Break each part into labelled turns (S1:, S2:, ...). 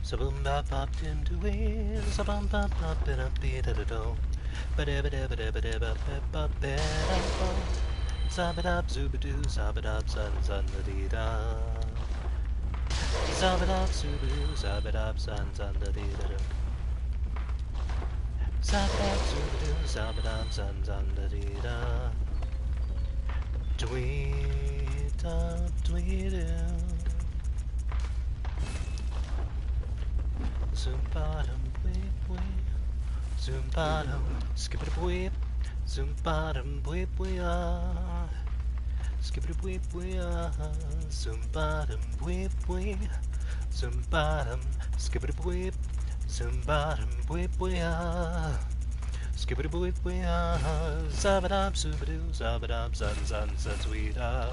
S1: Sabum bop popped into it. Sabum bop pop it up it at a do. Zabadab zoobadoo, zabadab sun sun da dee da. Zabadab zoobadoo, zabadab sun sun da dee da do. Zabadab zoobadoo, zabadab sun sun da dee da. Tweet up, tweet zoom bottom, whip whip. Zoom bottom, skip it whip. Zoom bottom, whip whip. Skip it whip whip. Zoom bottom, whip whip. Zoom bottom, skip it whip. Zoom bottom, whip whip. Skip it whip whip. Zabadab, zoobadoo, zabadab, zun zun zun sweeta.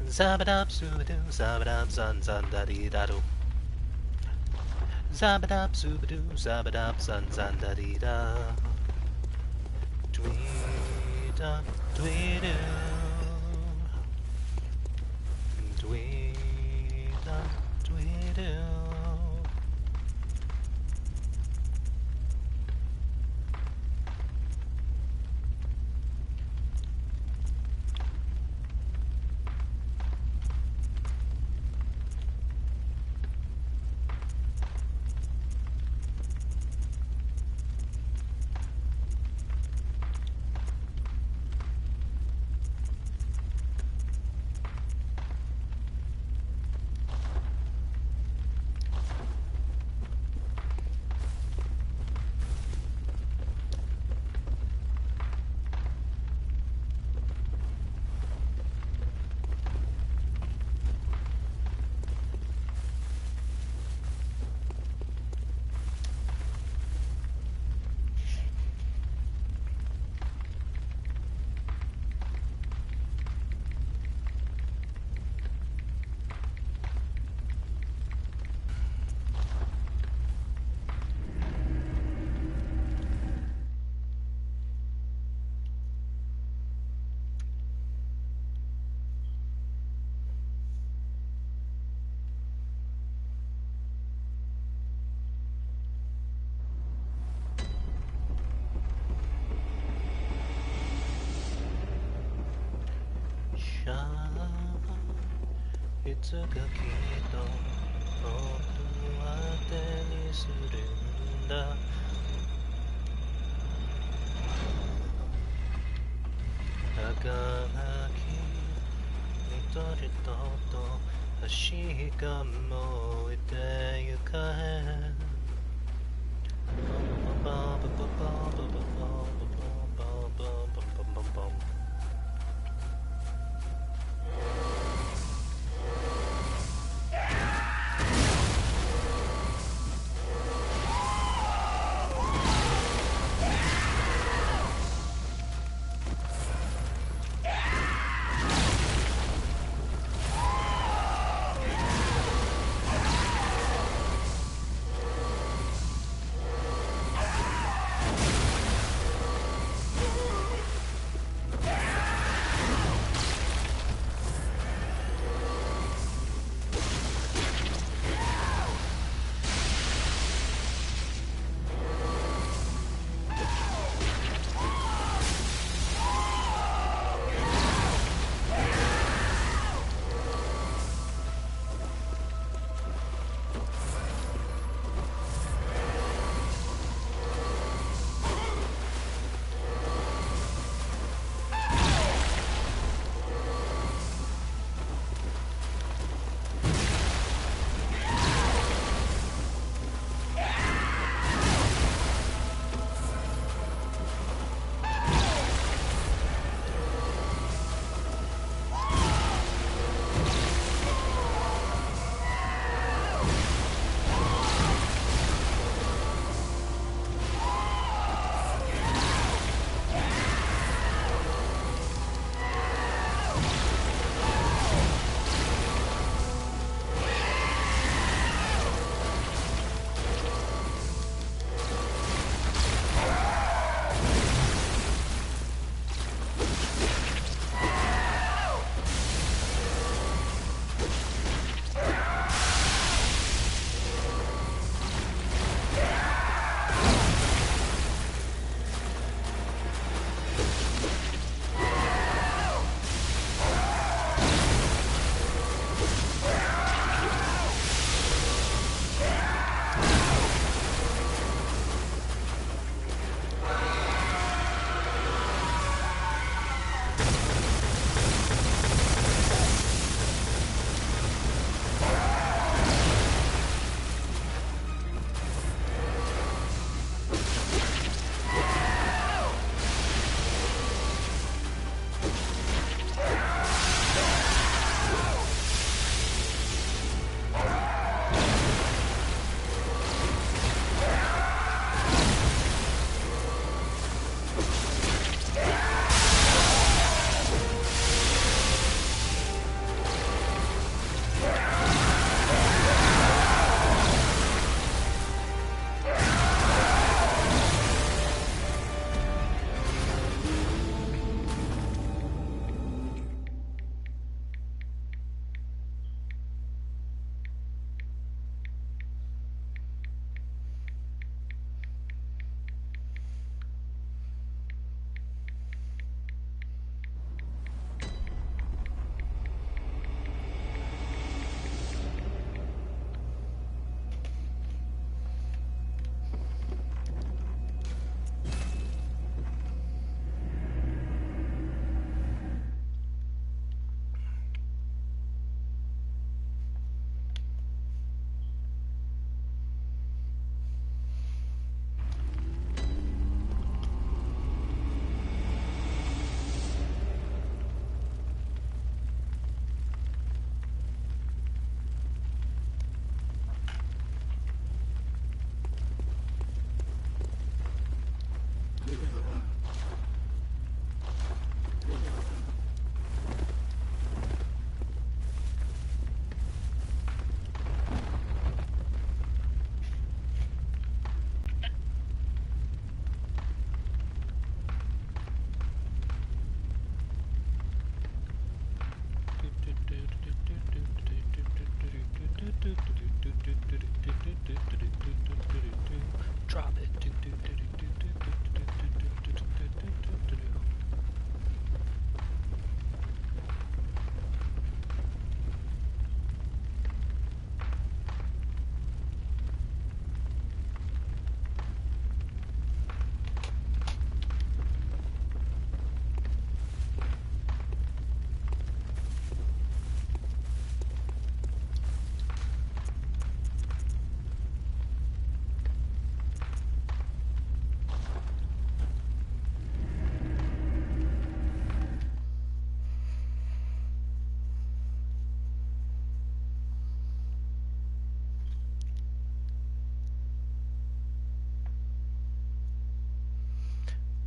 S1: Zabadab, zoobadoo, zabadab, zun zun da dee da do. Zabadab, zoobadoo, zabadab, zun zun da dee da. Tweet up, tweedoo. Tweet up, tweedoo.いつかきっと本当は手にするんだ儚き緑と橋が燃えてゆかへ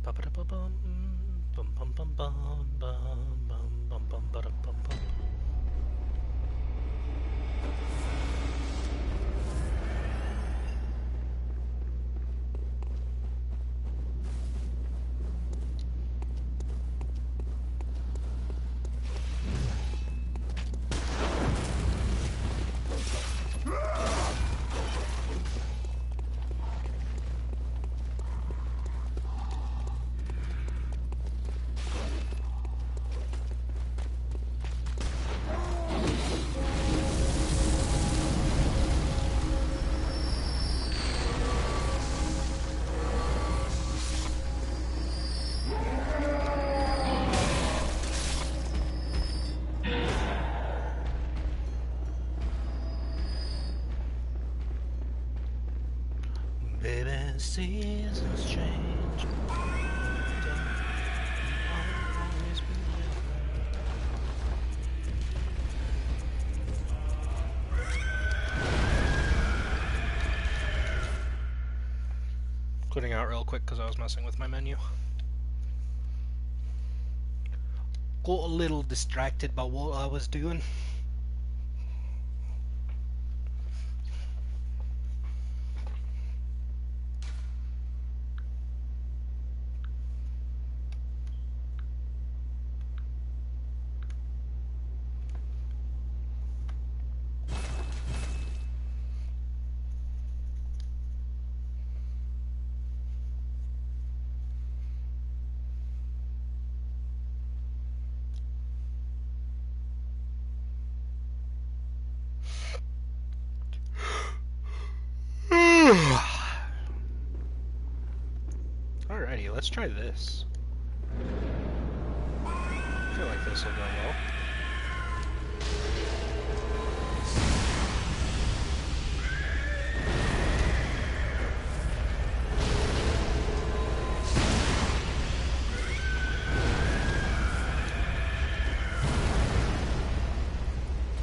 S1: Ba-ba-da-ba-bum, bum bum bum bum bum bum bum bum ba-da-bum bum. Baby, seasons change. Don't always be Quitting out real quick because I was messing with my menu. Got a little distracted by what I was doing. Alrighty, let's try this. I feel like this will go well.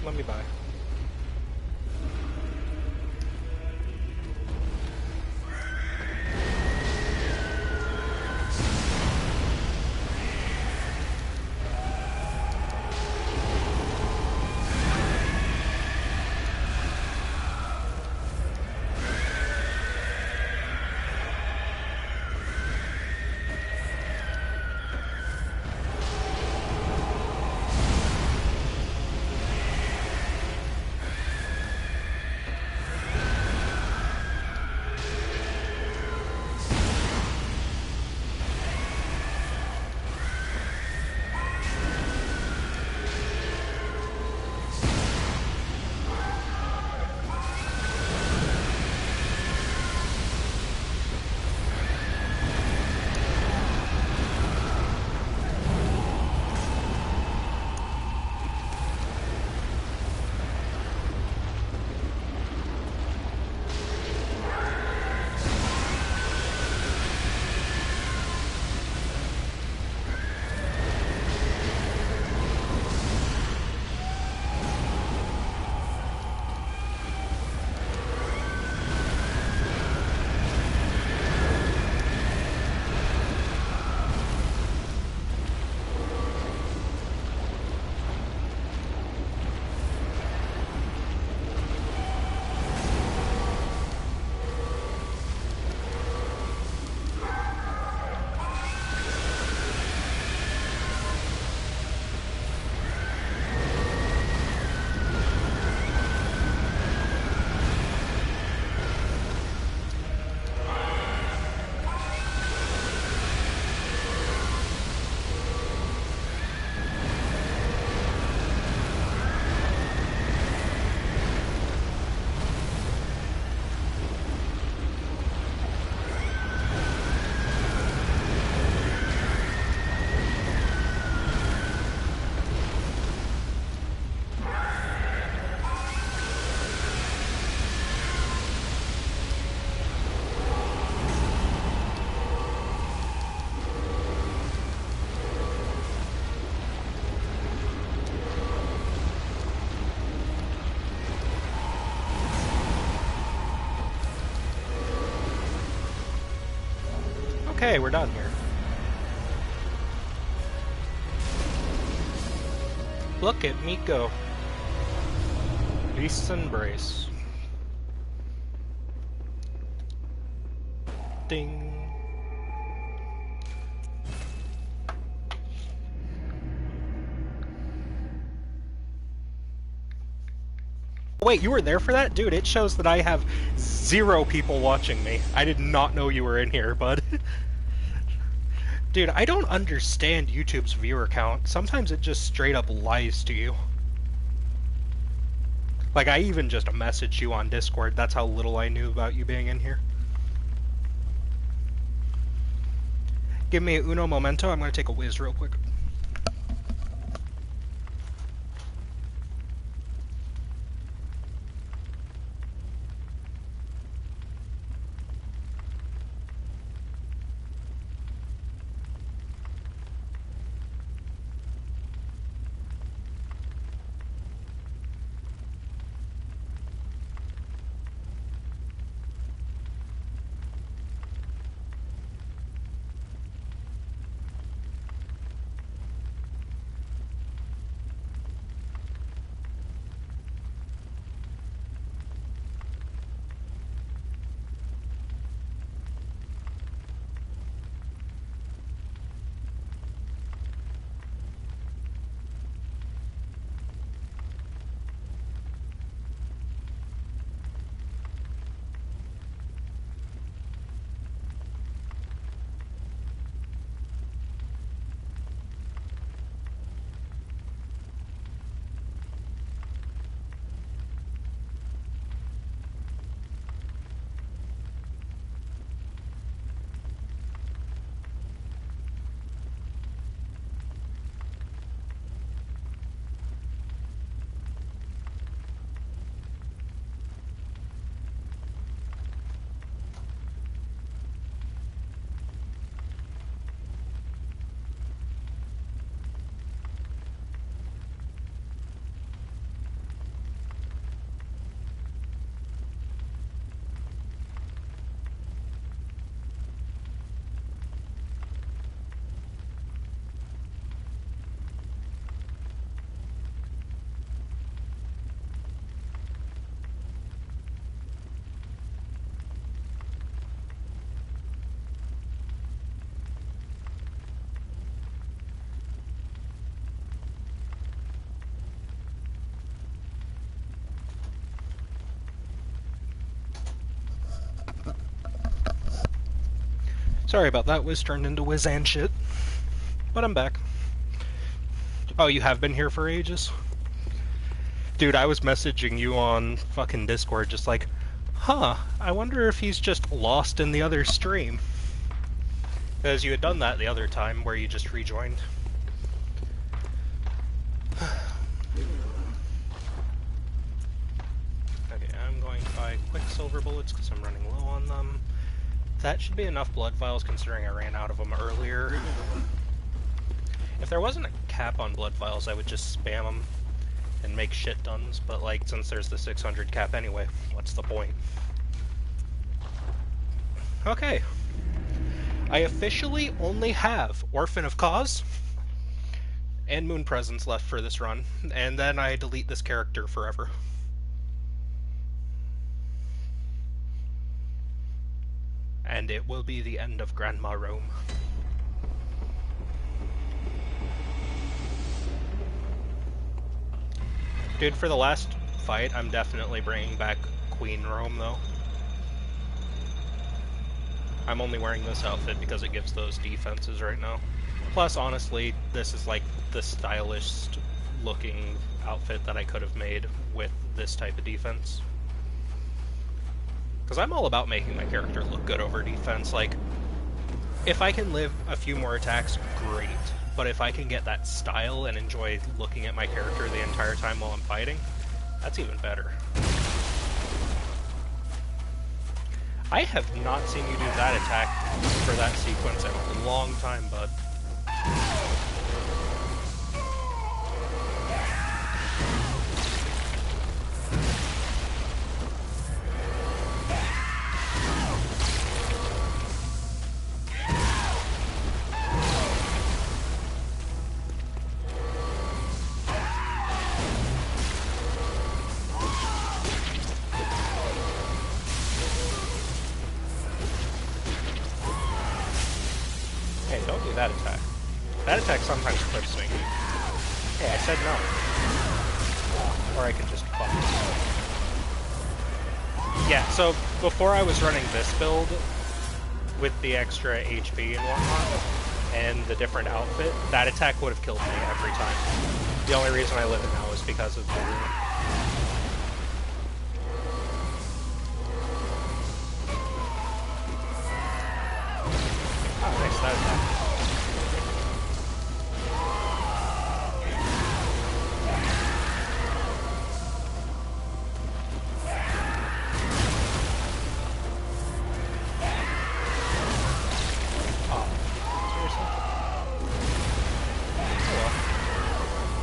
S1: Let me buy. Okay, we're done here. Look at me go. Beast's embrace. Ding. Wait, you were there for that? Dude, it shows that I have 0 people watching me. I did not know you were in here, bud. Dude, I don't understand YouTube's viewer count. Sometimes it just straight up lies to you. Like, I even just messaged you on Discord. That's how little I knew about you being in here. Give me uno momento. I'm gonna take a whiz real quick. Sorry about that, Wiz turned into Wiz and shit. But I'm back. Oh, you have been here for ages? Dude, I was messaging you on fucking Discord just like, huh, I wonder if he's just lost in the other stream. Because you had done that the other time where you just rejoined. Okay, I'm going to buy Quicksilver bullets because I'm running low on them. That should be enough blood vials considering I ran out of them earlier. If there wasn't a cap on blood vials, I would just spam them and make shit tons, but like, since there's the 600 cap anyway, what's the point? Okay. I officially only have Orphan of Cause and Moon Presence left for this run, and then I delete this character forever. And it will be the end of Grandma Rome. Dude, for the last fight, I'm definitely bringing back Queen Rome, though. I'm only wearing this outfit because it gives those defenses right now. Plus, honestly, this is like the stylish looking outfit that I could have made with this type of defense. Because I'm all about making my character look good over defense. Like, if I can live a few more attacks, great. But if I can get that style and enjoy looking at my character the entire time while I'm fighting, that's even better. I have not seen you do that attack for that sequence in a long time, bud.
S2: clips me. Hey, I said no. Or I can just fuck. Yeah, so before I was running this build with the extra HP and whatnot, and the different outfit, that attack would have killed me every time. The only reason I live it now is because of the rune. Oh, nice, that attack.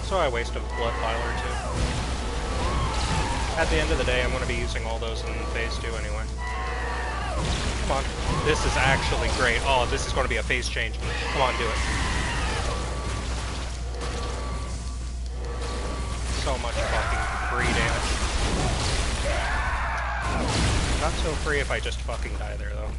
S2: So I waste a blood vial or two. At the end of the day, I'm going to be using all those in phase 2 anyway. Come on. This is actually great. Oh, this is going to be a phase change. Come on, do it. So much fucking free damage. Not so free if I just fucking die there, though.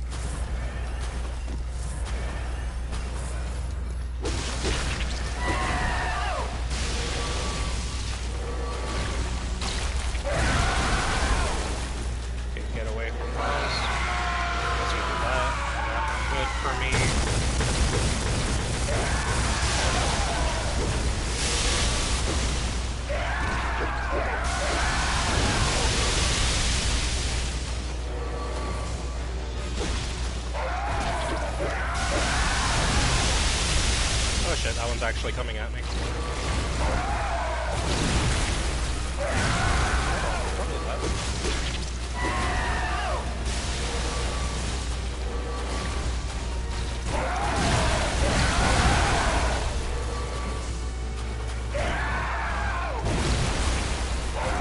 S2: That one's actually coming at me.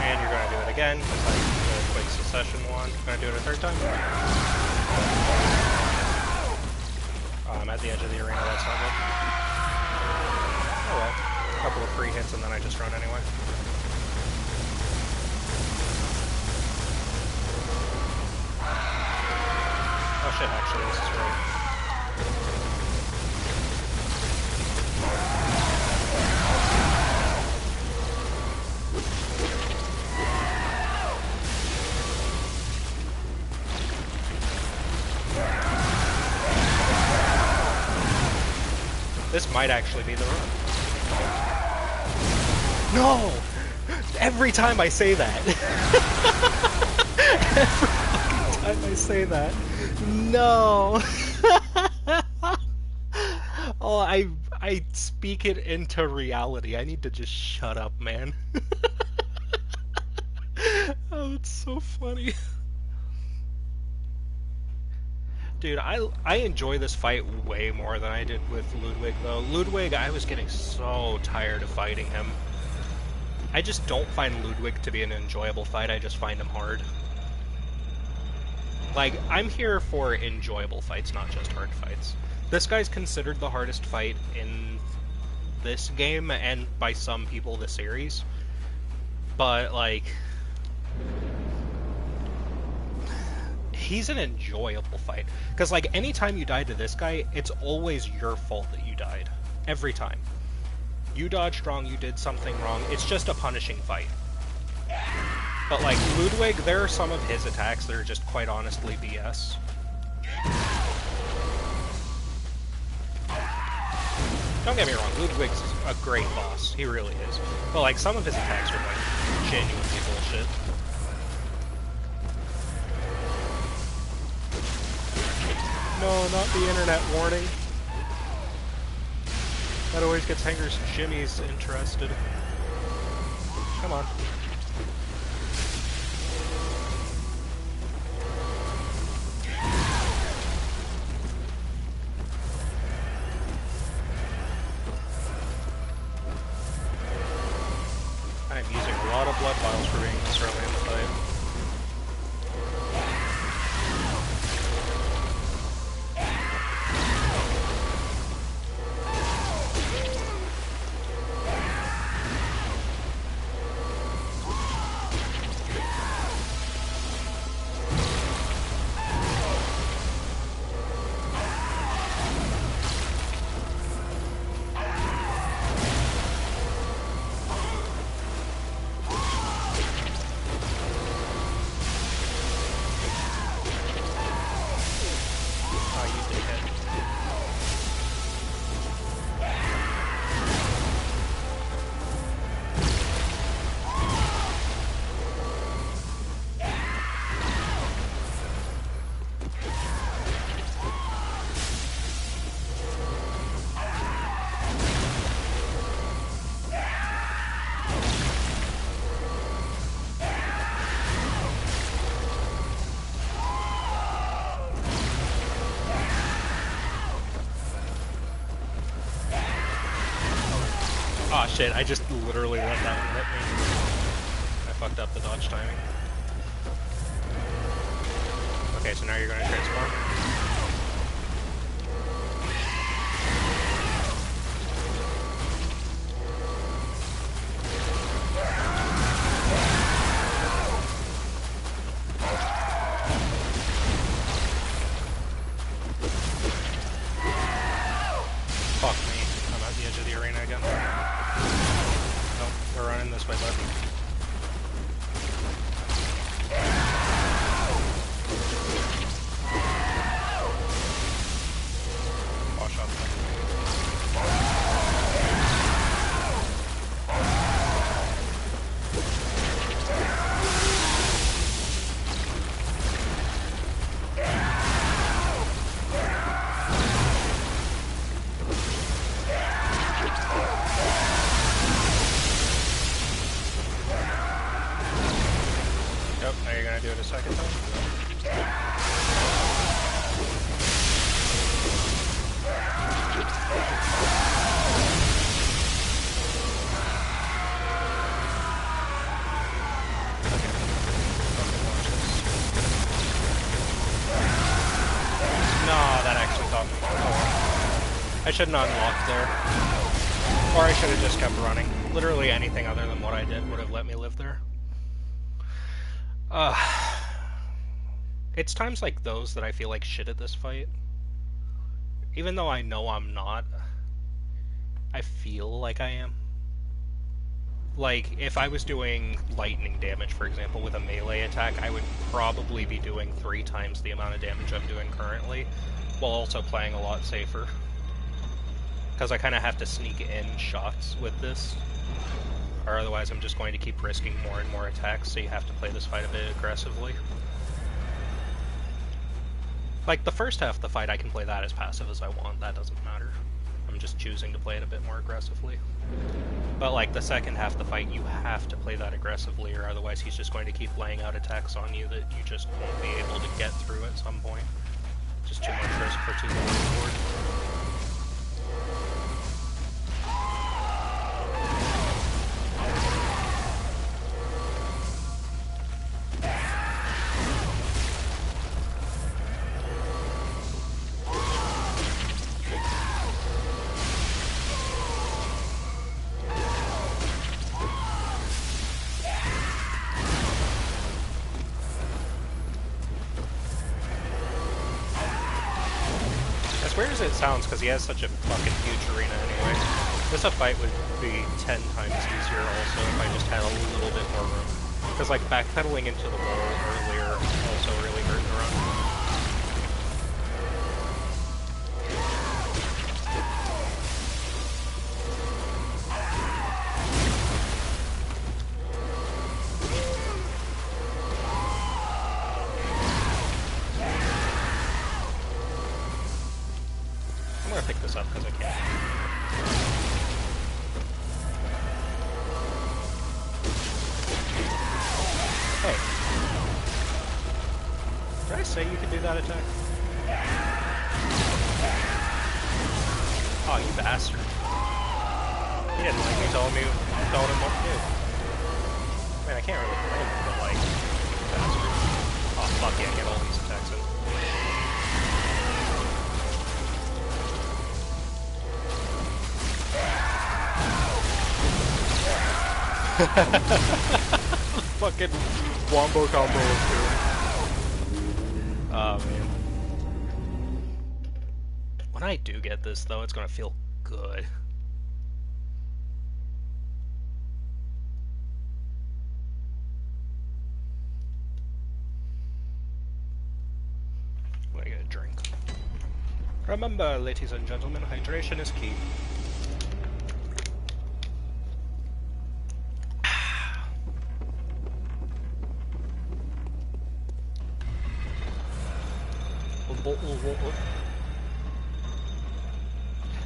S2: And you're going to do it again, just like the quick succession one. Going to do it a third time? Oh, I'm at the edge of the arena, that's not good. Oh well, a couple of free hits and then I just run anyway. Oh shit, actually, this is great. This might actually be the run. No! Every time I say that. Every time I say that. No! Oh, I speak it into reality. I need to just shut up, man. Oh, it's so funny. Dude, I enjoy this fight way more than I did with Ludwig, though. Ludwig, I was getting so tired of fighting him. I just don't find Ludwig to be an enjoyable fight, I just find him hard. Like, I'm here for enjoyable fights, not just hard fights. This guy's considered the hardest fight in this game, and by some people, the series. But, like... he's an enjoyable fight. Because, like, anytime you die to this guy, it's always your fault that you died. Every time. You dodged wrong, you did something wrong, it's just a punishing fight. But, like, Ludwig, there are some of his attacks that are just quite honestly BS. Don't get me wrong, Ludwig's a great boss. He really is. But, like, some of his attacks are, like, genuinely bullshit. No, not the internet warning. That always gets Hangers and Jimmy's interested. Come on. I'm using a lot of blood vials for being this early in the fight. Aw, shit, I just literally let that one hit me. I fucked up the dodge timing. Okay, so now you're gonna transform. Fuck me. I'm at the edge of the arena again. Nope, we're running this way, bud. Wash out. Yep, now you're gonna do it a second time. No, that actually caught me. Oh. I shouldn't have unlocked there. Or I should have just kept running. Literally anything other than what I did would have let me live there. It's times like those that I feel like shit at this fight. Even though I know I'm not, I feel like I am. Like, if I was doing lightning damage, for example, with a melee attack, I would probably be doing 3 times the amount of damage I'm doing currently, while also playing a lot safer. Because I kind of have to sneak in shots with this, or otherwise I'm just going to keep risking more and more attacks, so you have to play this fight a bit aggressively. Like, the first half of the fight, I can play that as passive as I want, that doesn't matter. I'm just choosing to play it a bit more aggressively. But, like, the second half of the fight, you have to play that aggressively, or otherwise he's just going to keep laying out attacks on you that you just won't be able to get through at some point. Just too much risk for too little reward. As weird as it sounds, because he has such a fucking huge arena anyway, this fight would be 10 times easier also if I just had a little bit more room. Because, like, backpedaling into the wall earlier also really hurt the run. I'm gonna pick this up because I can. Hey. Did I say you could do that attack? Oh, you bastard. He didn't like me telling him what to do. I mean, I can't really blame him, but like, bastard. Oh, fuck yeah, get all these attacks in. Fucking wombo combo of two. Oh man. When I do get this though, it's gonna feel good. I'm gonna get a drink. Remember, ladies and gentlemen, hydration is key.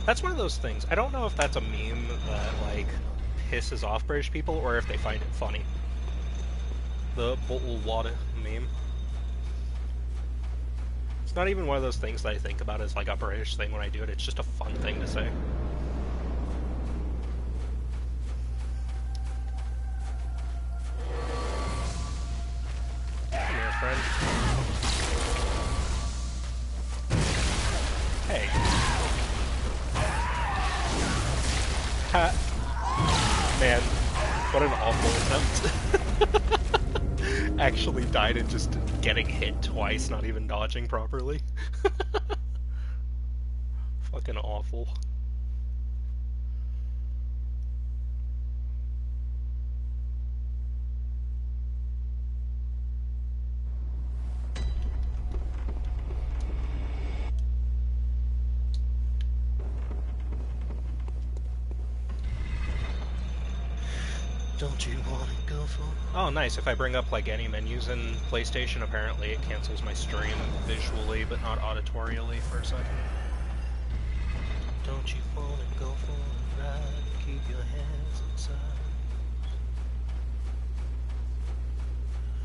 S2: That's one of those things. I don't know if that's a meme that, like, pisses off British people or if they find it funny. The bottle water meme. It's not even one of those things that I think about as, like, a British thing when I do it. It's just a fun thing to say. Man, what an awful attempt. Actually died in just getting hit twice, not even dodging properly. Fucking awful.
S1: Don't you wanna go for?
S2: Oh, nice. If I bring up like any menus in PlayStation, apparently it cancels my stream visually, but not auditorially for a second.
S1: Don't you wanna go for a ride? Keep your hands inside.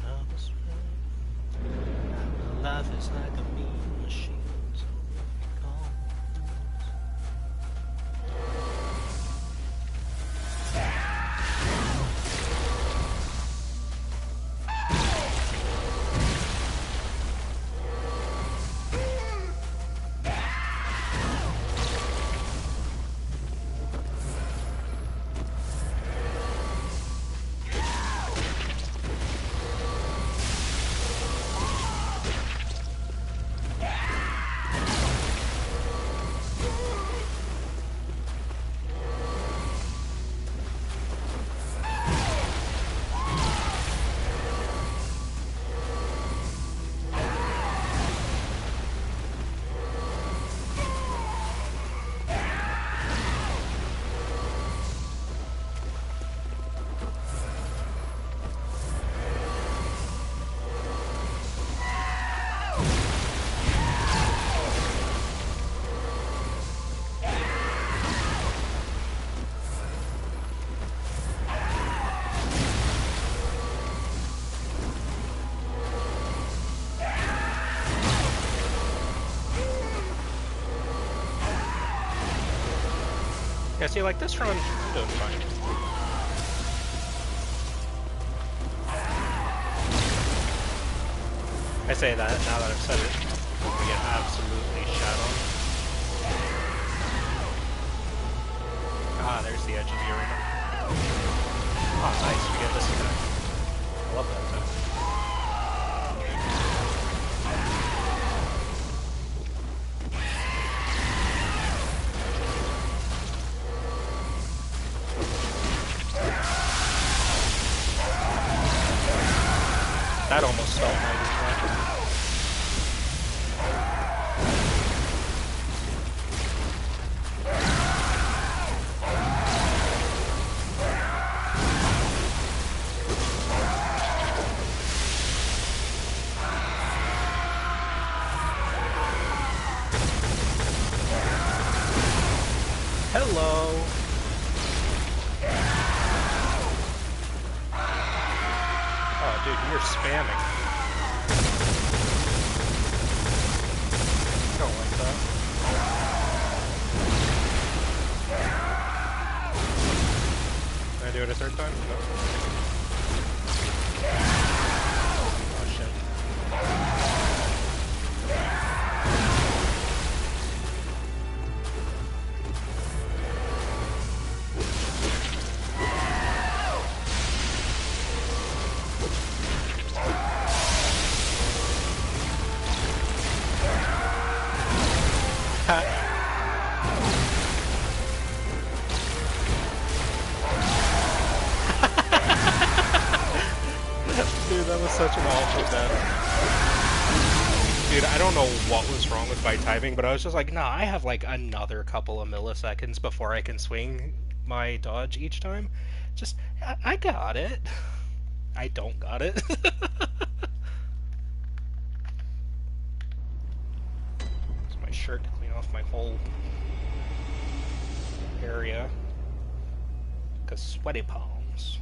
S1: I was right. Life is like a mean machine. So it goes.
S2: Yeah, see, like this run, I'm doing fine. I say that now that I've said it, we get absolutely shot on. Ah, there's the edge of the arena. Oh, nice, we get this attack. I love that attack. That almost felt like hello. Oh, dude, you're spamming. I don't like that. Can I do it a third time? No. Oh, shit. Dude, that was such an awful death. Dude, I don't know what was wrong with my timing, but I was just like, nah, I have like another couple of milliseconds before I can swing my dodge each time. Just, I got it. I don't got it. Use my shirt to clean off my whole area. Because sweaty palms.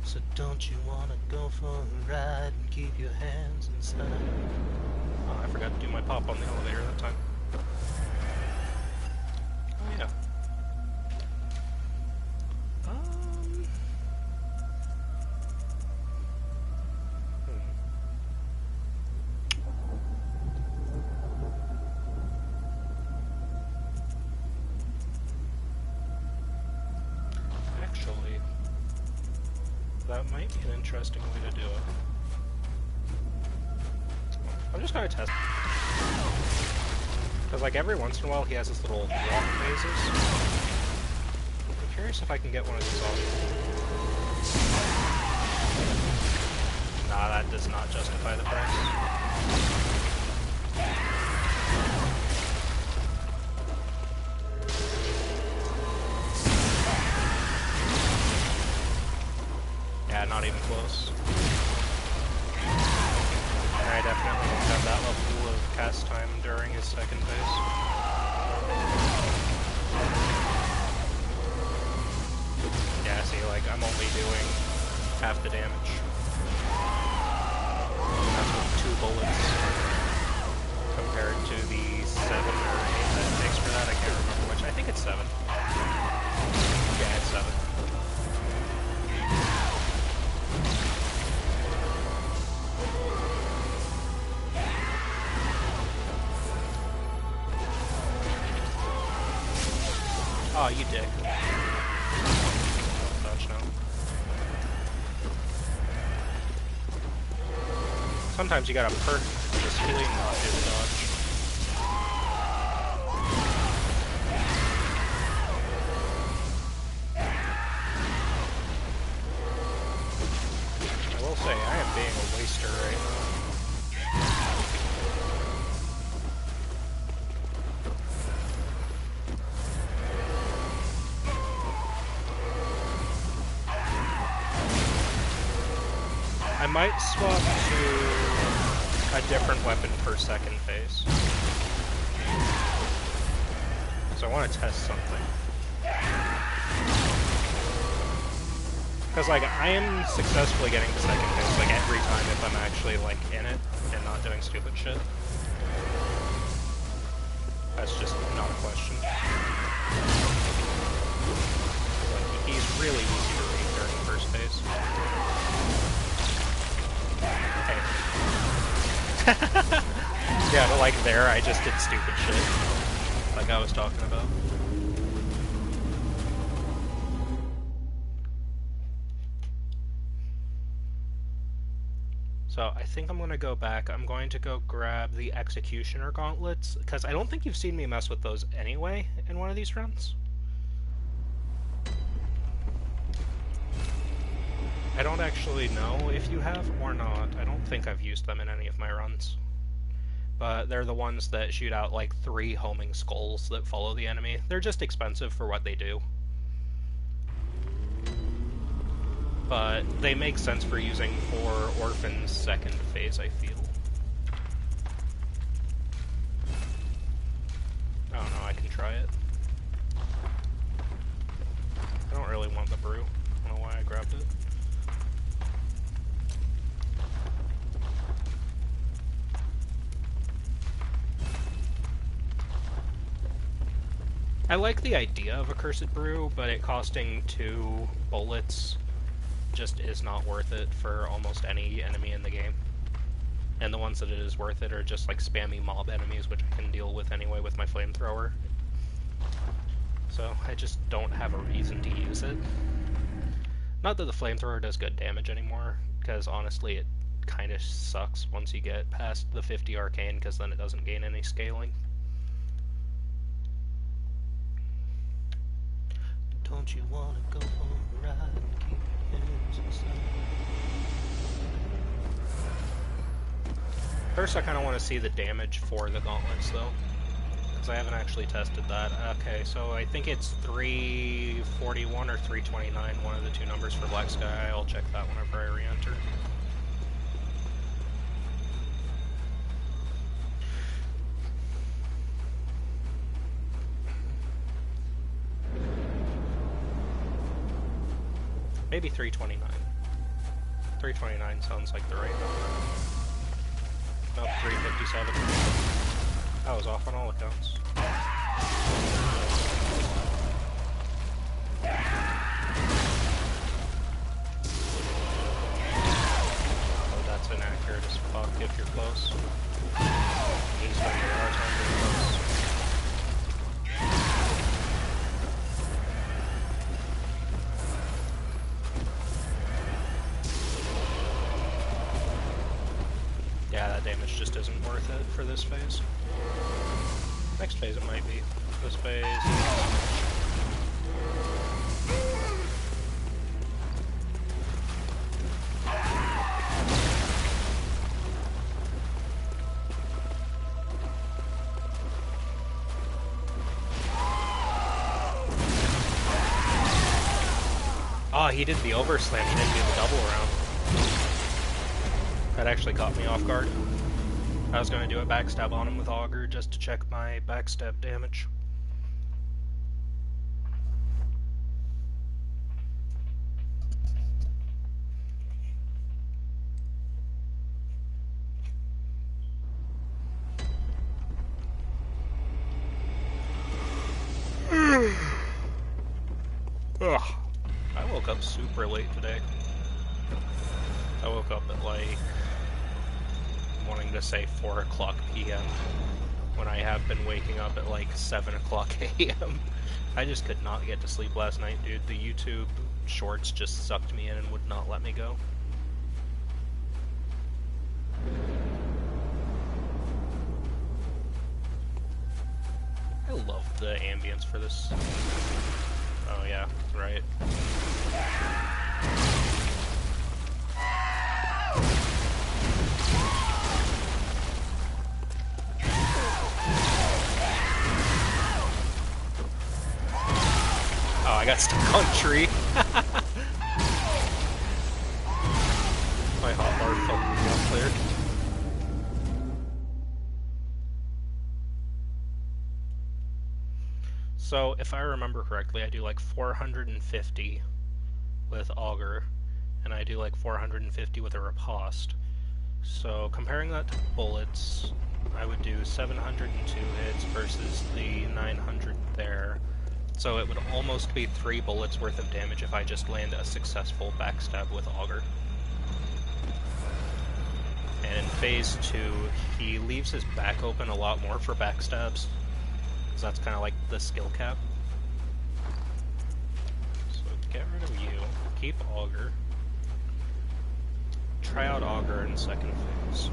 S1: So don't you wanna go for a ride and keep your hands inside?
S2: Oh, I forgot to do my didn't pop on the elevator that time. Oh yeah. Actually, that might be an interesting way to do it. I'm just gonna test. Because, like, every once in a while he has his little walk phases. I'm curious if I can get one of these off. Nah, that does not justify the price. Yeah, not even close. I definitely won't have that level of cast time during his second phase. Yeah, see, like, I'm only doing half the damage. That's with 2 bullets. Compared to the 7 or 8 that it takes for that, I can't remember which. I think it's 7. Yeah, it's 7. Oh, you dick. Dodge now. Sometimes you gotta perk this healing, not his dodge. I will say, I am being a waster right now. I might swap to a different weapon per second phase. Because I want to test something. Because, like, I am successfully getting to second phase, like, every time if I'm actually, like, in it and not doing stupid shit. That's just not a question. Like, he's really easy to read during the first phase. Yeah, but like there, I just did stupid shit. Like I was talking about. So I think I'm gonna go back. I'm going to go grab the Executioner gauntlets, because I don't think you've seen me mess with those anyway in one of these runs. I don't actually know if you have or not. I don't think I've used them in any of my runs. But they're the ones that shoot out like 3 homing skulls that follow the enemy. They're just expensive for what they do. But they make sense for using for Orphan's second phase, I feel. I don't know, I can try it. I don't really want the brew. I don't know why I grabbed it. I like the idea of a Cursed Brew, but it costing 2 bullets just is not worth it for almost any enemy in the game. And the ones that it is worth it are just like spammy mob enemies, which I can deal with anyway with my flamethrower. So I just don't have a reason to use it. Not that the flamethrower does good damage anymore, because honestly it kind of sucks once you get past the 50 arcane, because then it doesn't gain any scaling.
S1: Don't you wanna go for a ride and keep your hands inside?
S2: First I kind of want to see the damage for the gauntlets though, because I haven't actually tested that. Okay, so I think it's 341 or 329, one of the 2 numbers for Black Sky. I'll check that whenever I re-enter. Maybe 329. 329 sounds like the right number. Nope, 357. I was off on all accounts. Oh, that's inaccurate as fuck if you're close. He's spending a lot of time being close. Yeah, that damage just isn't worth it for this phase. Next phase it might be. This phase... Oh, he did the overslam, he didn't do the double around. That actually caught me off guard. I was going to do a backstab on him with Augur just to check my backstab damage. Ugh. I woke up super late today. I woke up at like, wanting to say 4 o'clock p.m. when I have been waking up at like 7 o'clock a.m. I just could not get to sleep last night, dude. The YouTube shorts just sucked me in and would not let me go. I love the ambience for this. Oh yeah, right. Oh, I got stuck on tree. My hotbar fucking got cleared. So, if I remember correctly, I do like 450 with Augur, and I do like 450 with a Riposte. So, comparing that to bullets, I would do 702 hits versus the 900 there. So it would almost be 3 bullets worth of damage if I just land a successful backstab with Augur. And in phase 2, he leaves his back open a lot more for backstabs, because that's kind of like the skill cap. So get rid of you, keep Augur, try out Augur in second phase.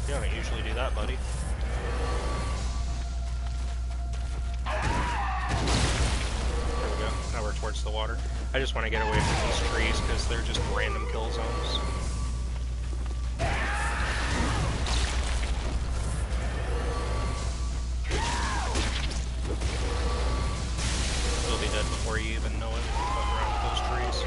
S2: You don't usually do that, buddy. There we go. Now we're towards the water. I just want to get away from these trees because they're just random kill zones. You'll be dead before you even know it if you fuck around with those trees.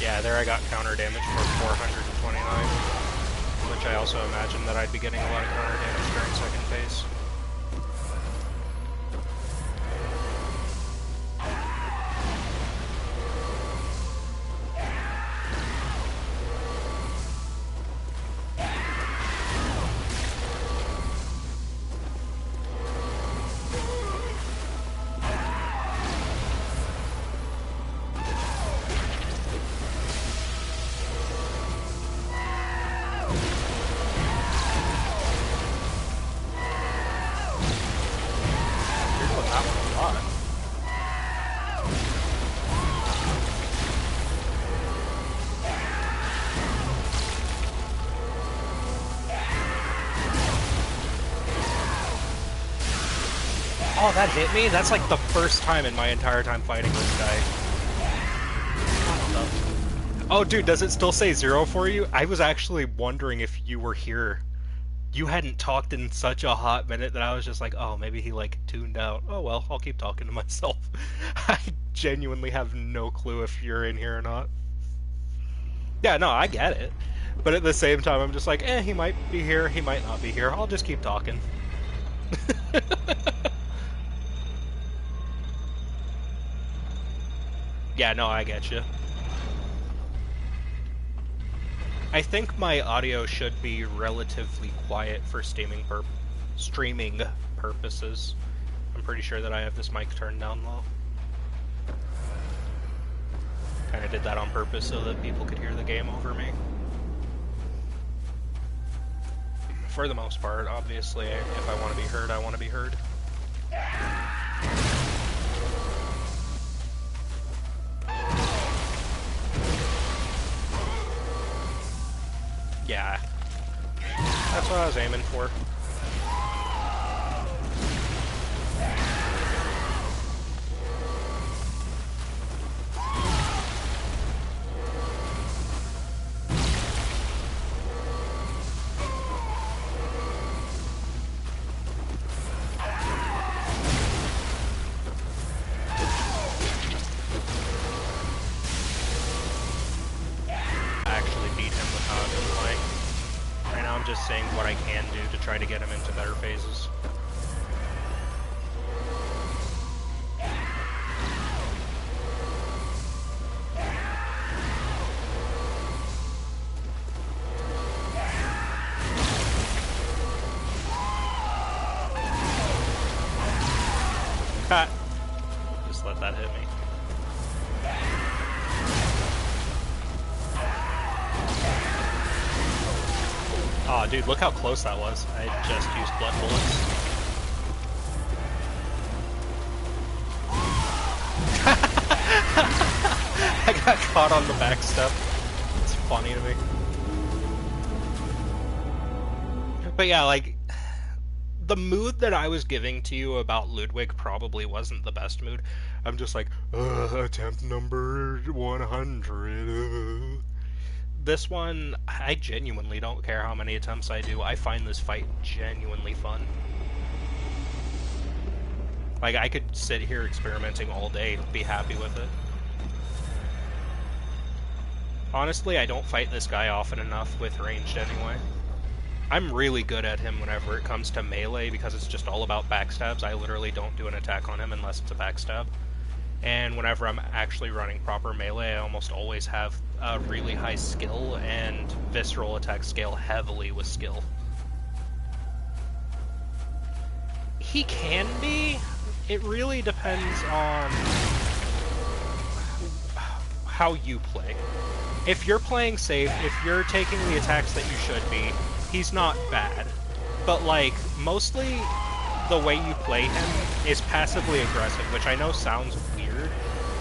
S2: Yeah, there I got counter damage for 429, which I also imagined that I'd be getting a lot of counter damage during second phase. Oh, that hit me? That's like the first time in my entire time fighting this guy. Oh, dude, does it still say 0 for you? I was actually wondering if you were here. You hadn't talked in such a hot minute that I was just like, oh, maybe he, like, tuned out. Oh, well, I'll keep talking to myself. I genuinely have no clue if you're in here or not. Yeah, no, I get it. But at the same time, I'm just like, he might be here, he might not be here. I'll just keep talking. Yeah, no, I get you. I think my audio should be relatively quiet for streaming purposes. I'm pretty sure that I have this mic turned down low. Kind of did that on purpose so that people could hear the game over me. For the most part, obviously, if I want to be heard, I want to be heard. Yeah. That's what I was aiming for. Just saying what I can do to try to get him into better phases. Ha! Just let that hit me. Aw, dude, look how close that was. I just used blood bullets. I got caught on the back step. It's funny to me. But yeah, like, the mood that I was giving to you about Ludwig probably wasn't the best mood. I'm just like, attempt number 100. This one, I genuinely don't care how many attempts I do. I find this fight genuinely fun. Like, I could sit here experimenting all day, be happy with it. Honestly, I don't fight this guy often enough with ranged anyway. I'm really good at him whenever it comes to melee because it's just all about backstabs. I literally don't do an attack on him unless it's a backstab. And whenever I'm actually running proper melee, I almost always have a really high skill, and visceral attacks scale heavily with skill. He can be. It really depends on how you play. If you're playing safe, if you're taking the attacks that you should be, he's not bad. But, like, mostly the way you play him is passively aggressive, which I know sounds weird,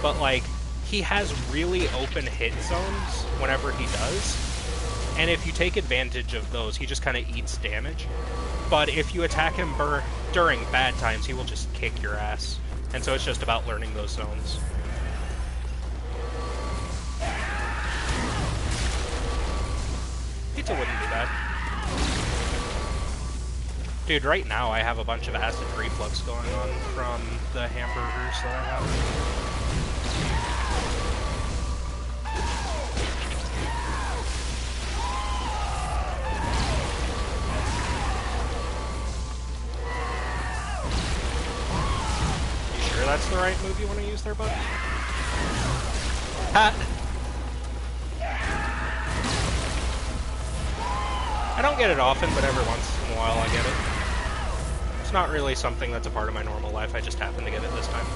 S2: but, like, he has really open hit zones whenever he does, and if you take advantage of those, he just kind of eats damage. But if you attack him during bad times, he will just kick your ass. And so it's just about learning those zones. Pizza wouldn't be bad. Dude, right now I have a bunch of acid reflux going on from the hamburgers that I have. That's the right move you want to use there, bud? Ha! I don't get it often, but every once in a while I get it. It's not really something that's a part of my normal life, I just happen to get it this time.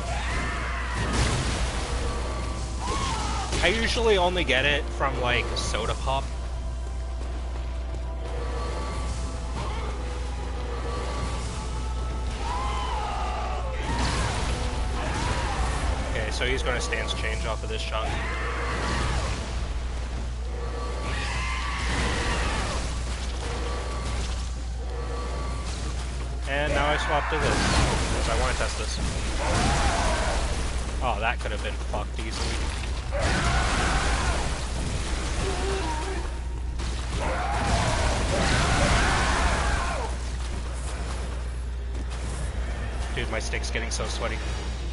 S2: I usually only get it from, like, soda pop. So he's going to stance change off of this shot. And now I swap to this, because I want to test this. Oh, that could have been fucked easily. Dude, my stick's getting so sweaty.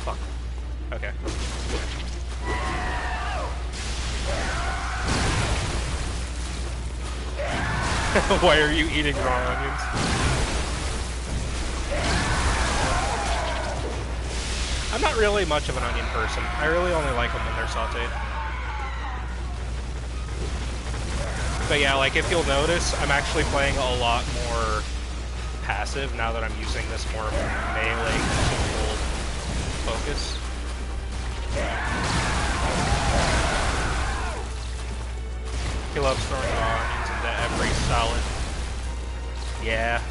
S2: Fuck. Okay. Why are you eating raw onions? I'm not really much of an onion person. I really only like them when they're sauteed. But yeah, like if you'll notice, I'm actually playing a lot more passive now that I'm using this more melee consumable focus. He loves throwing raw onions into every salad. Yeah.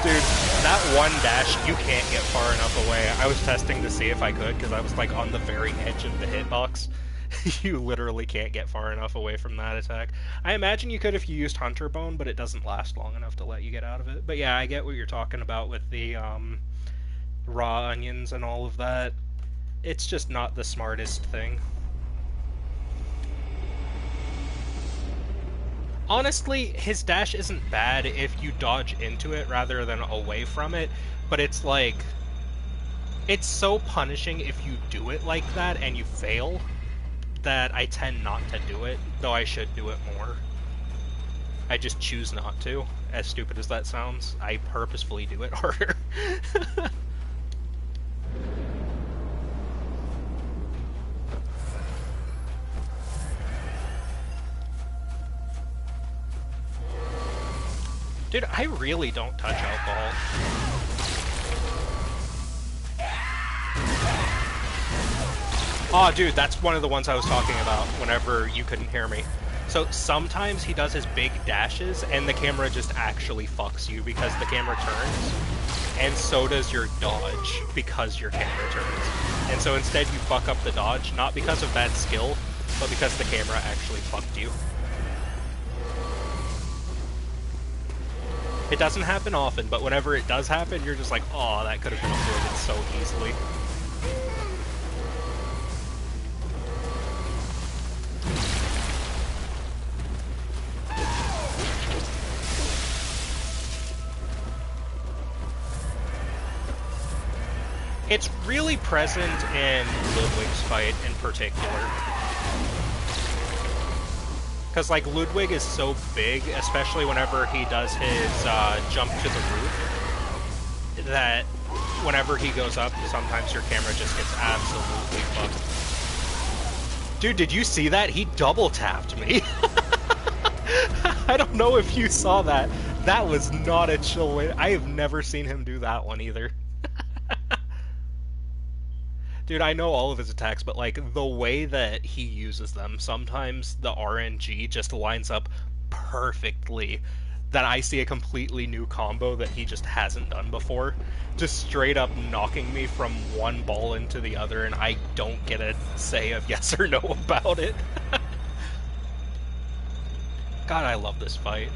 S2: Dude, that one dash, you can't get far enough away. I was testing to see if I could, because I was like on the very edge of the hitbox. You literally can't get far enough away from that attack. I imagine you could if you used Hunter Bone, but it doesn't last long enough to let you get out of it. But yeah, I get what you're talking about with the raw onions and all of that. It's just not the smartest thing. Honestly, his dash isn't bad if you dodge into it rather than away from it, but it's like... it's so punishing if you do it like that and you fail that I tend not to do it, though I should do it more. I just choose not to. As stupid as that sounds, I purposefully do it harder. Dude, I really don't touch alcohol. Oh, dude, that's one of the ones I was talking about whenever you couldn't hear me. So sometimes he does his big dashes, and the camera just actually fucks you because the camera turns, and so does your dodge because your camera turns. And so instead you fuck up the dodge, not because of bad skill, but because the camera actually fucked you. It doesn't happen often, but whenever it does happen, you're just like, oh, that could have been avoided so easily. It's really present in Ludwig's fight in particular. Because, like, Ludwig is so big, especially whenever he does his jump to the roof, that whenever he goes up, sometimes your camera just gets absolutely fucked. Dude, did you see that? He double tapped me. I don't know if you saw that. That was not a chill way. I have never seen him do that one either. Dude, I know all of his attacks, but, like, the way that he uses them, sometimes the RNG just lines up perfectly that I see a completely new combo that he just hasn't done before. Just straight up knocking me from one ball into the other, and I don't get a say of yes or no about it. God, I love this fight.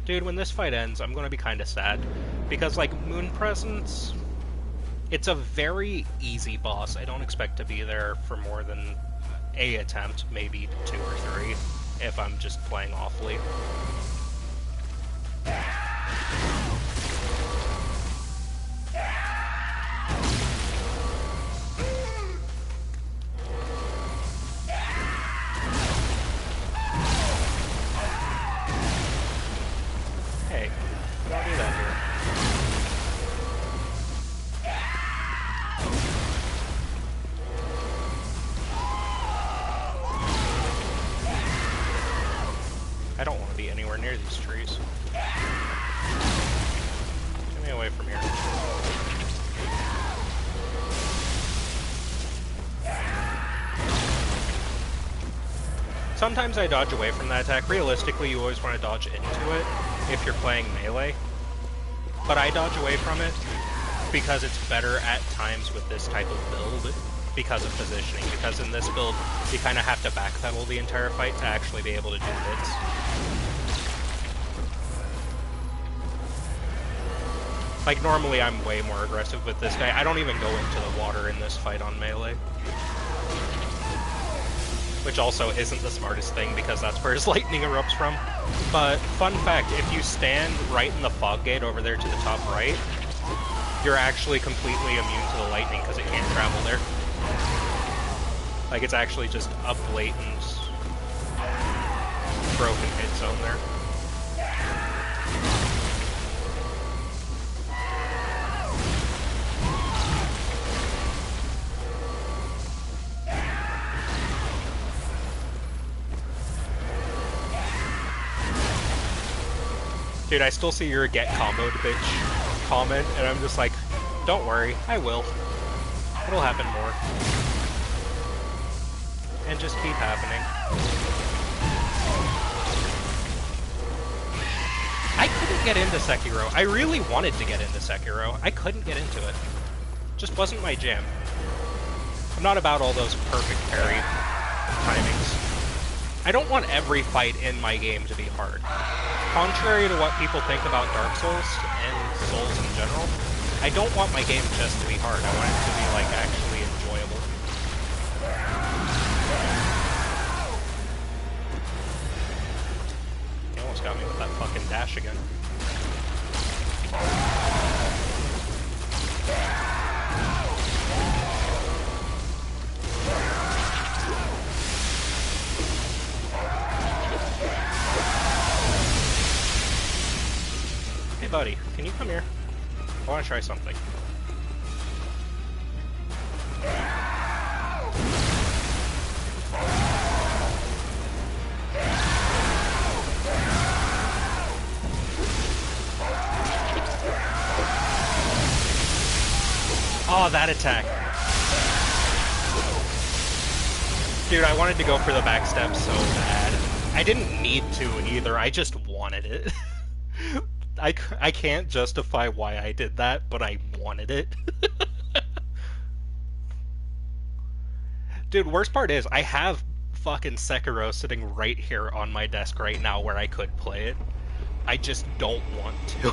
S2: Dude, when this fight ends, I'm gonna be kinda sad. Because, like, Moon Presence, it's a very easy boss. I don't expect to be there for more than a attempt, maybe 2 or 3, if I'm just playing awfully. Don't do that here. I don't want to be anywhere near these trees. Get me away from here. Sometimes I dodge away from that attack. Realistically, you always want to dodge into it if you're playing melee. But I dodge away from it because it's better at times with this type of build because of positioning. Because in this build, you kind of have to backpedal the entire fight to actually be able to do hits. Like, normally I'm way more aggressive with this guy. I don't even go into the water in this fight on melee. which also isn't the smartest thing because that's where his lightning erupts from. But fun fact, if you stand right in the fog gate over there to the top right, you're actually completely immune to the lightning because it can't travel there. Like, it's actually just a blatant broken hit zone there. Dude, I still see your get comboed bitch comment, and I'm just like, don't worry, I will. It'll happen more. And just keep happening. I couldn't get into Sekiro. I really wanted to get into Sekiro. I couldn't get into it. Just wasn't my jam. I'm not about all those perfect parry timings. I don't want every fight in my game to be hard. Contrary to what people think about Dark Souls and Souls in general, I don't want my game just to be hard. I want it to be, like, actually enjoyable. He almost got me with that fucking dash again. Hey buddy, can you come here? I want to try something. Oh, that attack. Dude, I wanted to go for the backstep so bad. I didn't need to either, I just wanted it. I can't justify why I did that, but I wanted it. Dude, worst part is, I have fucking Sekiro sitting right here on my desk right now where I could play it. I just don't want to.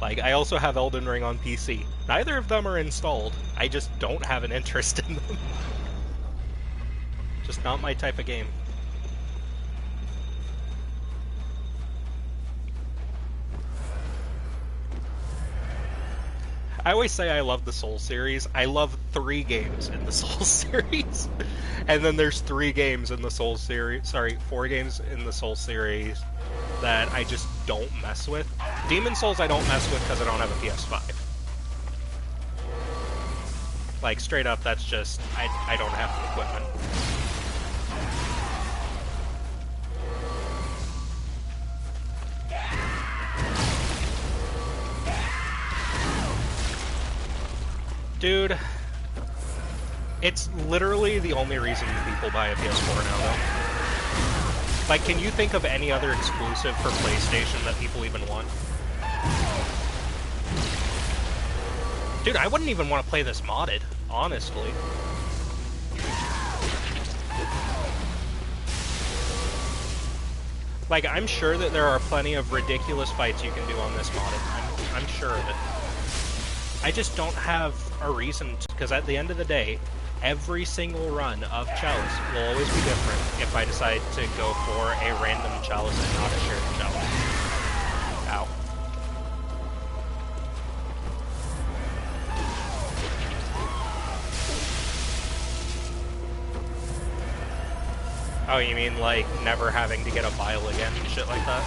S2: Like, I also have Elden Ring on PC. Neither of them are installed. I just don't have an interest in them. Just not my type of game. I always say I love the Souls series. I love 3 games in the Souls series. And then there's 3 games in the Souls series, sorry, 4 games in the Souls series that I just don't mess with. Demon Souls I don't mess with because I don't have a PS5. Like, straight up, that's just, I don't have the equipment. Dude, it's literally the only reason people buy a PS4 now, though. Like, can you think of any other exclusive for PlayStation that people even want? Dude, I wouldn't even want to play this modded, honestly. Like, I'm sure that there are plenty of ridiculous fights you can do on this modded. I'm sure of it. I just don't have a reason to, because at the end of the day, every single run of Chalice will always be different if I decide to go for a random Chalice and not a shared Chalice. Ow. Oh, you mean like never having to get a vial again and shit like that?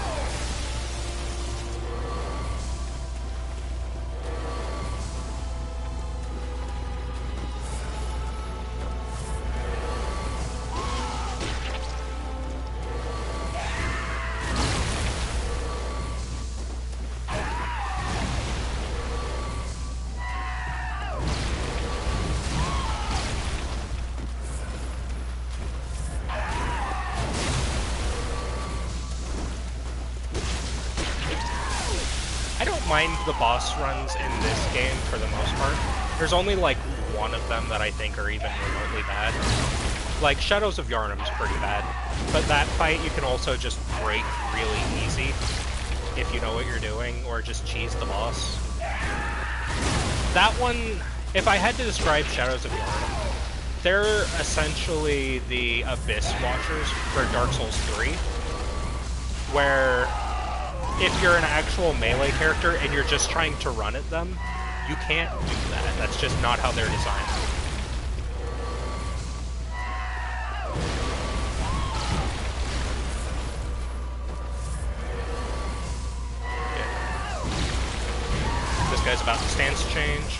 S2: Mind the boss runs in this game for the most part. There's only like one of them that I think are even remotely bad. Like Shadows of Yharnam's pretty bad, but that fight you can also just break really easy if you know what you're doing, or just cheese the boss. That one, If I had to describe Shadows of Yharnam, they're essentially the Abyss Watchers for Dark Souls 3, where if you're an actual melee character and you're just trying to run at them, you can't do that. That's just not how they're designed. Yeah. This guy's about to stance change.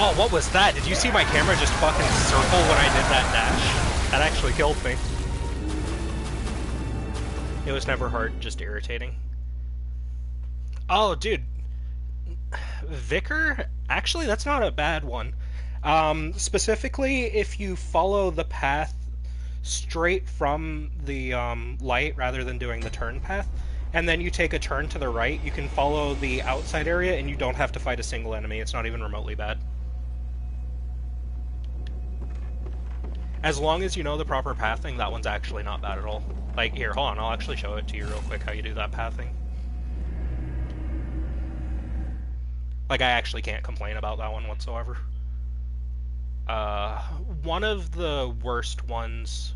S2: Oh, what was that? Did you see my camera just fucking circle when I did that dash? That actually killed me. It was never hard, just irritating. Oh, dude. Vicar? Actually, that's not a bad one. Specifically, if you follow the path straight from the light rather than doing the turn path, and then you take a turn to the right, you can follow the outside area and you don't have to fight a single enemy. It's not even remotely bad. As long as you know the proper pathing, that one's actually not bad at all. Like, here, hold on, I'll actually show it to you real quick how you do that pathing. Like, I actually can't complain about that one whatsoever. One of the worst ones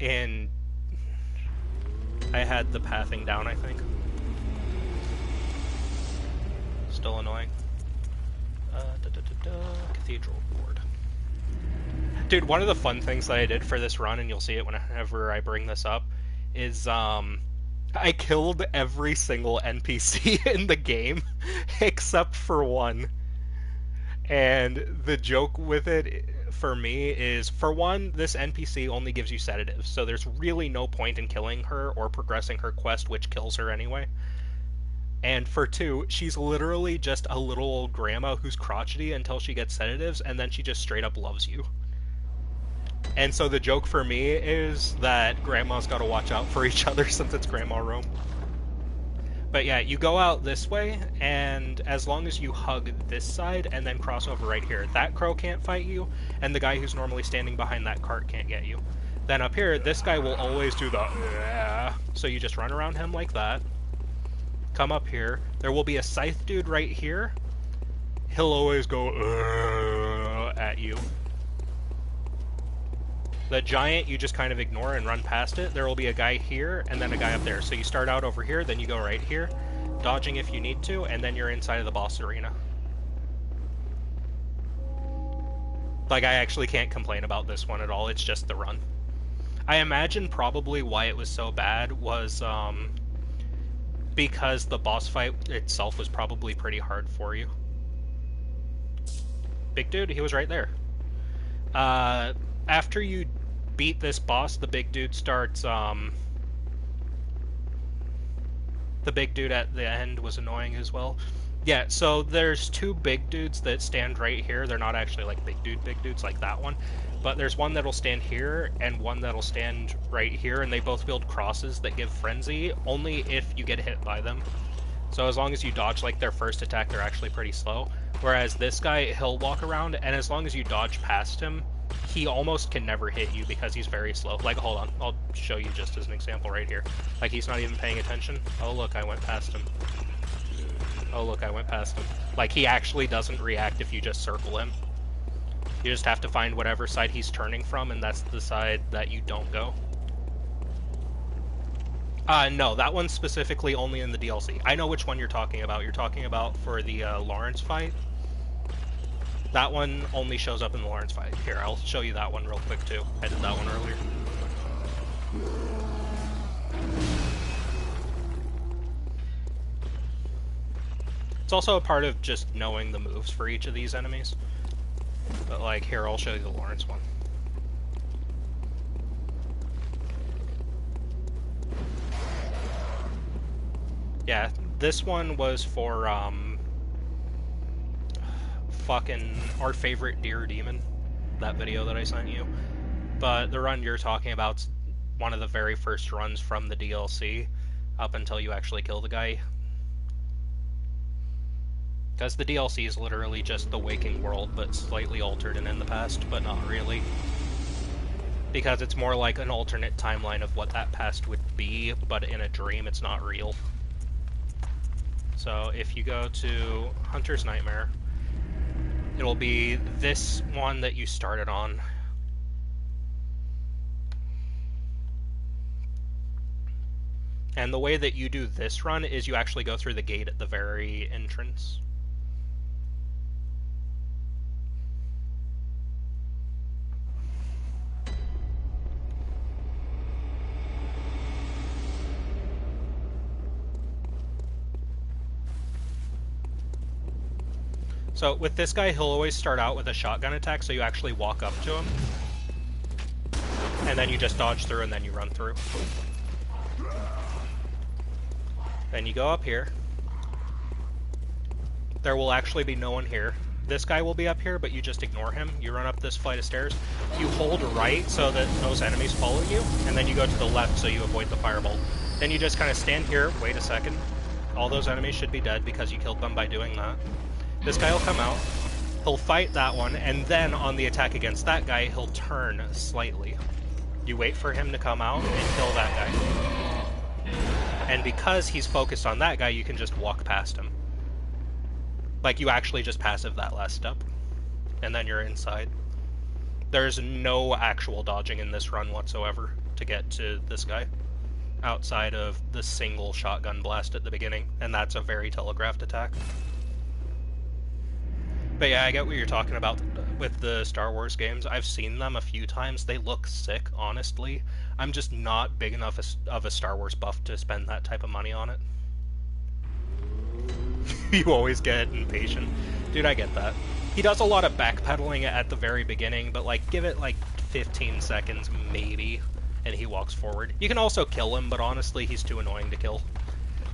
S2: in... I had the pathing down, I think. Still annoying. Cathedral board. Dude, one of the fun things that I did for this run, and you'll see it whenever I bring this up, is I killed every single NPC in the game except for one. And the joke with it for me is, for one, this NPC only gives you sedatives, so there's really no point in killing her or progressing her quest, which kills her anyway. And for two, she's literally just a little old grandma who's crotchety until she gets sedatives, and then she just straight up loves you. And so the joke for me is that grandma's got to watch out for each other since it's Grandma Rome. But yeah, you go out this way, and as long as you hug this side and then cross over right here, that crow can't fight you, and the guy who's normally standing behind that cart can't get you. Then up here, this guy will always do the so you just run around him like that. Come up here. There will be a scythe dude right here. He'll always go at you. The giant, you just kind of ignore and run past it. There will be a guy here, and then a guy up there. So you start out over here, then you go right here, dodging if you need to, and then you're inside of the boss arena. Like, I actually can't complain about this one at all. It's just the run. I imagine probably why it was so bad was because the boss fight itself was probably pretty hard for you. Big dude, he was right there. After you beat this boss, the big dude starts, the big dude at the end was annoying as well. Yeah, so there's two big dudes that stand right here. They're not actually like big dudes like that one, but there's one that'll stand here and one that'll stand right here, and they both build crosses that give frenzy only if you get hit by them. So as long as you dodge like their first attack, they're actually pretty slow. Whereas this guy, he'll walk around, and as long as you dodge past him, he almost can never hit you because he's very slow. Like, hold on, I'll show you just as an example right here. Like, he's not even paying attention. Oh, look, I went past him. Oh, look, I went past him. Like, he actually doesn't react if you just circle him. You just have to find whatever side he's turning from, and that's the side that you don't go. No, that one's specifically only in the DLC. I know which one you're talking about. You're talking about for the Lawrence fight. That one only shows up in the Lawrence fight. Here, I'll show you that one real quick, too. I did that one earlier. It's also a part of just knowing the moves for each of these enemies. But like, here, I'll show you the Lawrence one. Yeah, this one was for, fucking our favorite deer demon, that video that I sent you. But the run you're talking about's one of the very first runs from the DLC, up until you actually kill the guy. Because the DLC is literally just the waking world, but slightly altered and in the past, but not really. Because it's more like an alternate timeline of what that past would be, but in a dream, it's not real. So if you go to Hunter's Nightmare, it'll be this one that you started on. And the way that you do this run is you actually go through the gate at the very entrance. So with this guy, he'll always start out with a shotgun attack, so you actually walk up to him. And then you just dodge through and then you run through. Then you go up here. There will actually be no one here. This guy will be up here, but you just ignore him. You run up this flight of stairs. You hold right so that those enemies follow you, and then you go to the left so you avoid the fireball. Then you just kind of stand here, wait a second. All those enemies should be dead because you killed them by doing that. This guy will come out, he'll fight that one, and then on the attack against that guy, he'll turn slightly. You wait for him to come out and kill that guy. And because he's focused on that guy, you can just walk past him. Like, you actually just passive that last step, and then you're inside. There's no actual dodging in this run whatsoever to get to this guy, outside of the single shotgun blast at the beginning, and that's a very telegraphed attack. But yeah, I get what you're talking about with the Star Wars games. I've seen them a few times. They look sick, honestly. I'm just not big enough of a Star Wars buff to spend that type of money on it. You always get impatient. Dude, I get that. He does a lot of backpedaling at the very beginning, but like, give it like 15 seconds, maybe, and he walks forward. You can also kill him, but honestly, he's too annoying to kill.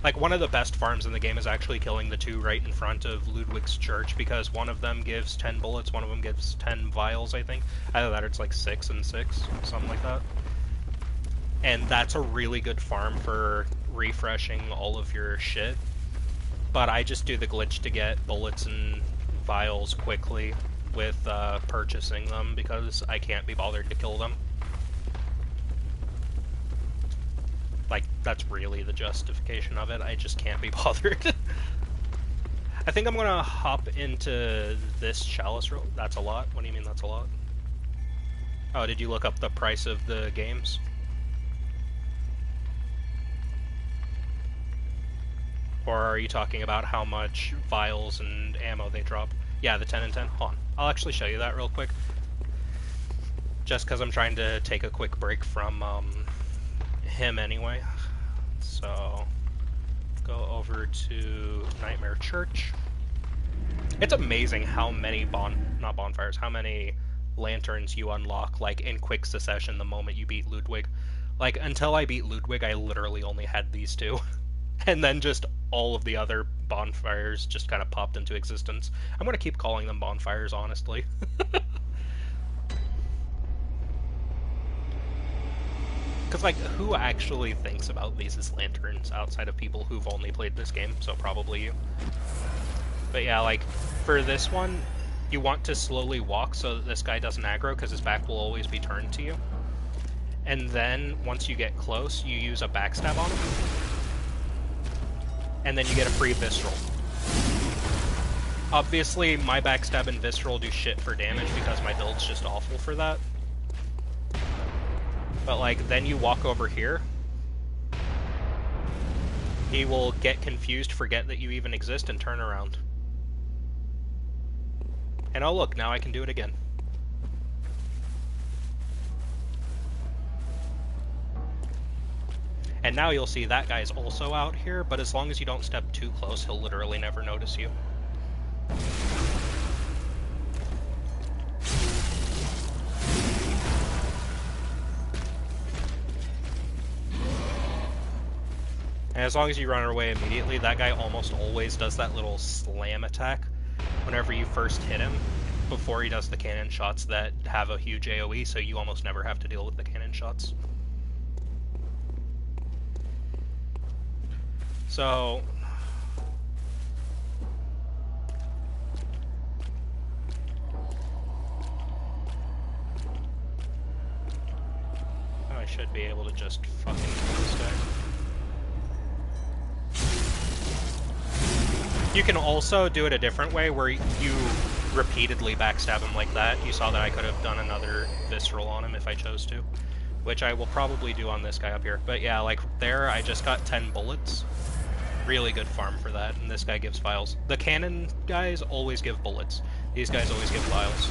S2: Like, one of the best farms in the game is actually killing the two right in front of Ludwig's church, because one of them gives 10 bullets, one of them gives 10 vials, I think. Either that or it's like 6 and 6, something like that. And that's a really good farm for refreshing all of your shit. But I just do the glitch to get bullets and vials quickly with purchasing them, because I can't be bothered to kill them. Like, that's really the justification of it. I just can't be bothered. I think I'm gonna hop into this chalice room. That's a lot? What do you mean that's a lot? Oh, did you look up the price of the games? Or are you talking about how much vials and ammo they drop? Yeah, the 10 and 10. Hold on. I'll actually show you that real quick. Just because I'm trying to take a quick break from him anyway. So, go over to Nightmare Church. It's amazing how many how many lanterns you unlock, like, in quick succession the moment you beat Ludwig. Like, until I beat Ludwig, I literally only had these two. And then just all of the other bonfires just kind of popped into existence. I'm going to keep calling them bonfires, honestly. Because, like, who actually thinks about these as lanterns outside of people who've only played this game? So probably you. But yeah, like, for this one, you want to slowly walk so that this guy doesn't aggro, because his back will always be turned to you. And then, once you get close, you use a backstab on him. And then you get a free Visceral. Obviously, my backstab and Visceral do shit for damage because my build's just awful for that. But, like, then you walk over here. He will get confused, forget that you even exist, and turn around. And oh look, now I can do it again. And now you'll see that guy's also out here, but as long as you don't step too close, he'll literally never notice you. And as long as you run away immediately, that guy almost always does that little slam attack whenever you first hit him, before he does the cannon shots that have a huge AoE, so you almost never have to deal with the cannon shots. So... I should be able to just fucking kill this guy. You can also do it a different way, where you repeatedly backstab him like that. You saw that I could have done another visceral on him if I chose to, which I will probably do on this guy up here. But yeah, like there, I just got 10 bullets. Really good farm for that, and this guy gives vials. The cannon guys always give bullets. These guys always give vials.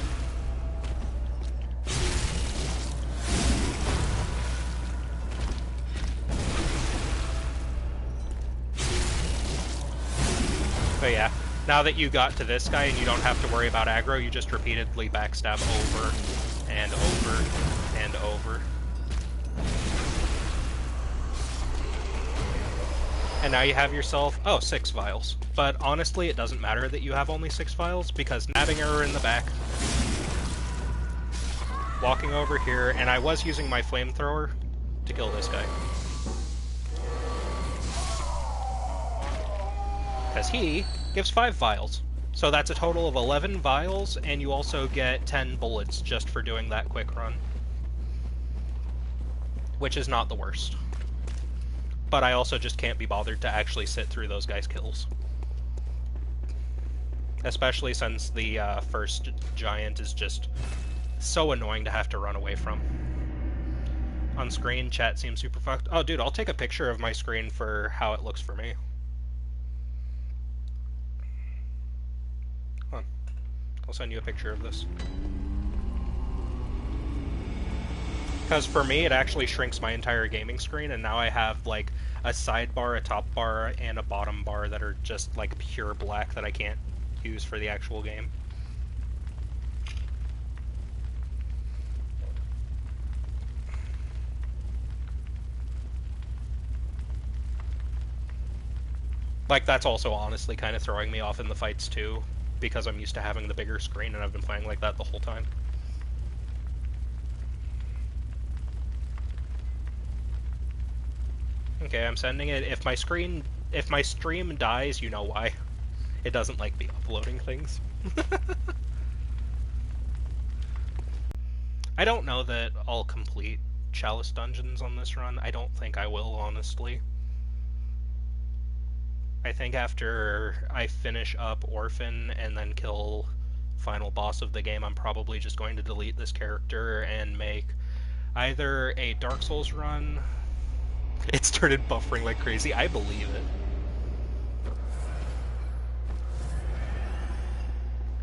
S2: But yeah, now that you got to this guy and you don't have to worry about aggro, you just repeatedly backstab over and over and over. And now you have yourself, 6 vials. But honestly, it doesn't matter that you have only 6 vials, because nabbing her in the back, walking over here, and I was using my flamethrower to kill this guy. Because he gives 5 vials. So that's a total of 11 vials, and you also get 10 bullets just for doing that quick run. Which is not the worst. But I also just can't be bothered to actually sit through those guys' kills. Especially since the first giant is just so annoying to have to run away from. On screen, chat seems super fucked. Oh, dude, I'll take a picture of my screen for how it looks for me. Hold on. I'll send you a picture of this. Because for me, it actually shrinks my entire gaming screen, and now I have, like, a sidebar, a top bar, and a bottom bar that are just, like, pure black that I can't use for the actual game. Like, that's also honestly kind of throwing me off in the fights, too, because I'm used to having the bigger screen, and I've been playing like that the whole time. Okay, I'm sending it. If my stream dies, you know why. It doesn't like me uploading things. I don't know that I'll complete Chalice dungeons on this run. I don't think I will, honestly. I think after I finish up Orphan and then kill final boss of the game, I'm probably just going to delete this character and make either a Dark Souls run. It started buffering like crazy. I believe it.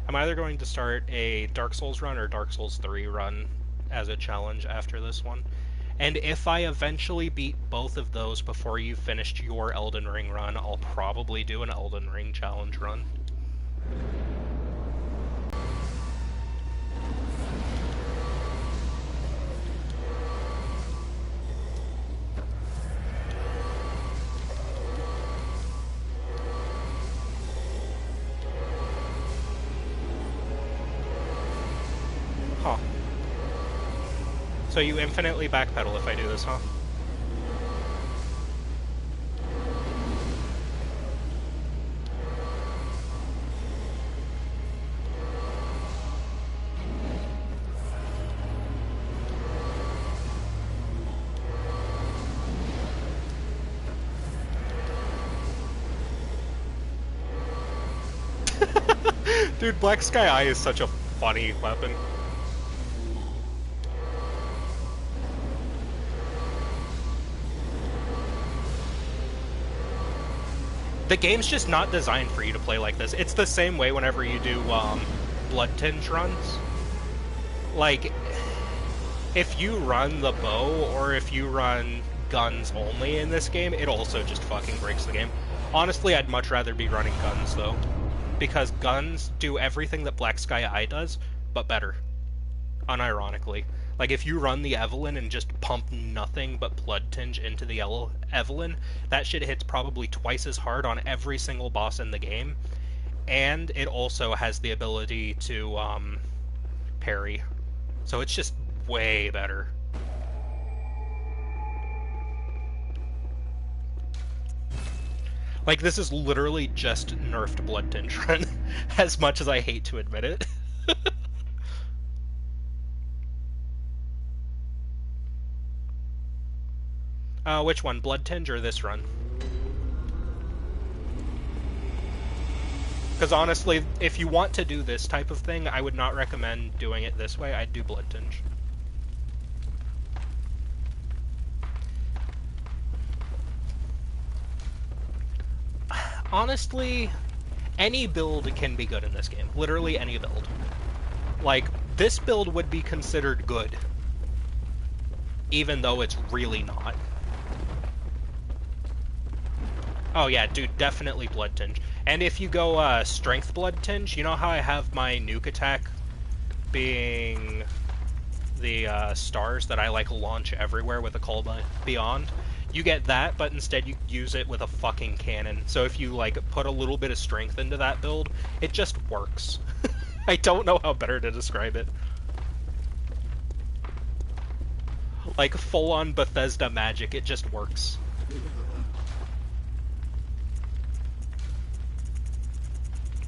S2: I'm either going to start a Dark Souls run or Dark Souls 3 run as a challenge after this one. And if I eventually beat both of those before you've finished your Elden Ring run, I'll probably do an Elden Ring challenge run. Huh. So you infinitely backpedal if I do this, huh? Dude, Black Sky Eye is such a funny weapon. The game's just not designed for you to play like this. It's the same way whenever you do Blood Tinge runs. Like, if you run the bow or if you run guns only in this game, it also just fucking breaks the game. Honestly, I'd much rather be running guns, though. Because guns do everything that Black Sky Eye does, but better. Unironically. Like, if you run the Evelyn and just pump nothing but Blood Tinge into the Evelyn, that shit hits probably twice as hard on every single boss in the game. And it also has the ability to, parry. So it's just way better. Like, this is literally just nerfed Blood Tinge run, as much as I hate to admit it. Which one? Blood Tinge or this run? Because honestly, if you want to do this type of thing, I would not recommend doing it this way. I'd do Blood Tinge. Honestly, any build can be good in this game. Literally any build. Like, this build would be considered good, even though it's really not. Oh yeah, dude, definitely Blood Tinge. And if you go Strength Blood Tinge, you know how I have my nuke attack being the stars that I like launch everywhere with a Call Beyond? You get that, but instead you use it with a fucking cannon. So if you like put a little bit of strength into that build, it just works. I don't know how better to describe it. Like full-on Bethesda magic, it just works.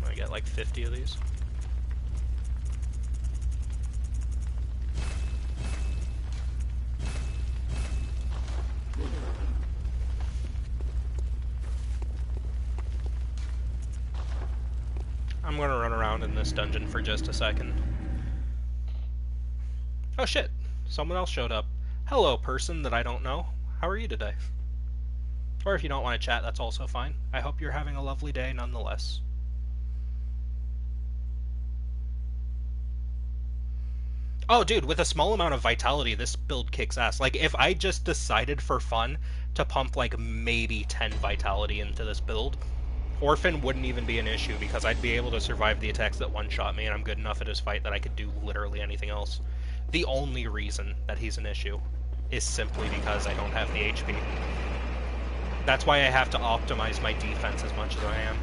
S2: I get like 50 of these. I'm gonna run around in this dungeon for just a second. Oh shit, someone else showed up. Hello, person that I don't know. How are you today? Or if you don't want to chat, that's also fine. I hope you're having a lovely day nonetheless. Oh, dude, with a small amount of vitality, this build kicks ass. Like, if I just decided for fun to pump, like, maybe 10 vitality into this build, Orphan wouldn't even be an issue, because I'd be able to survive the attacks that one-shot me, and I'm good enough at his fight that I could do literally anything else. The only reason that he's an issue is simply because I don't have the HP. That's why I have to optimize my defense as much as I am.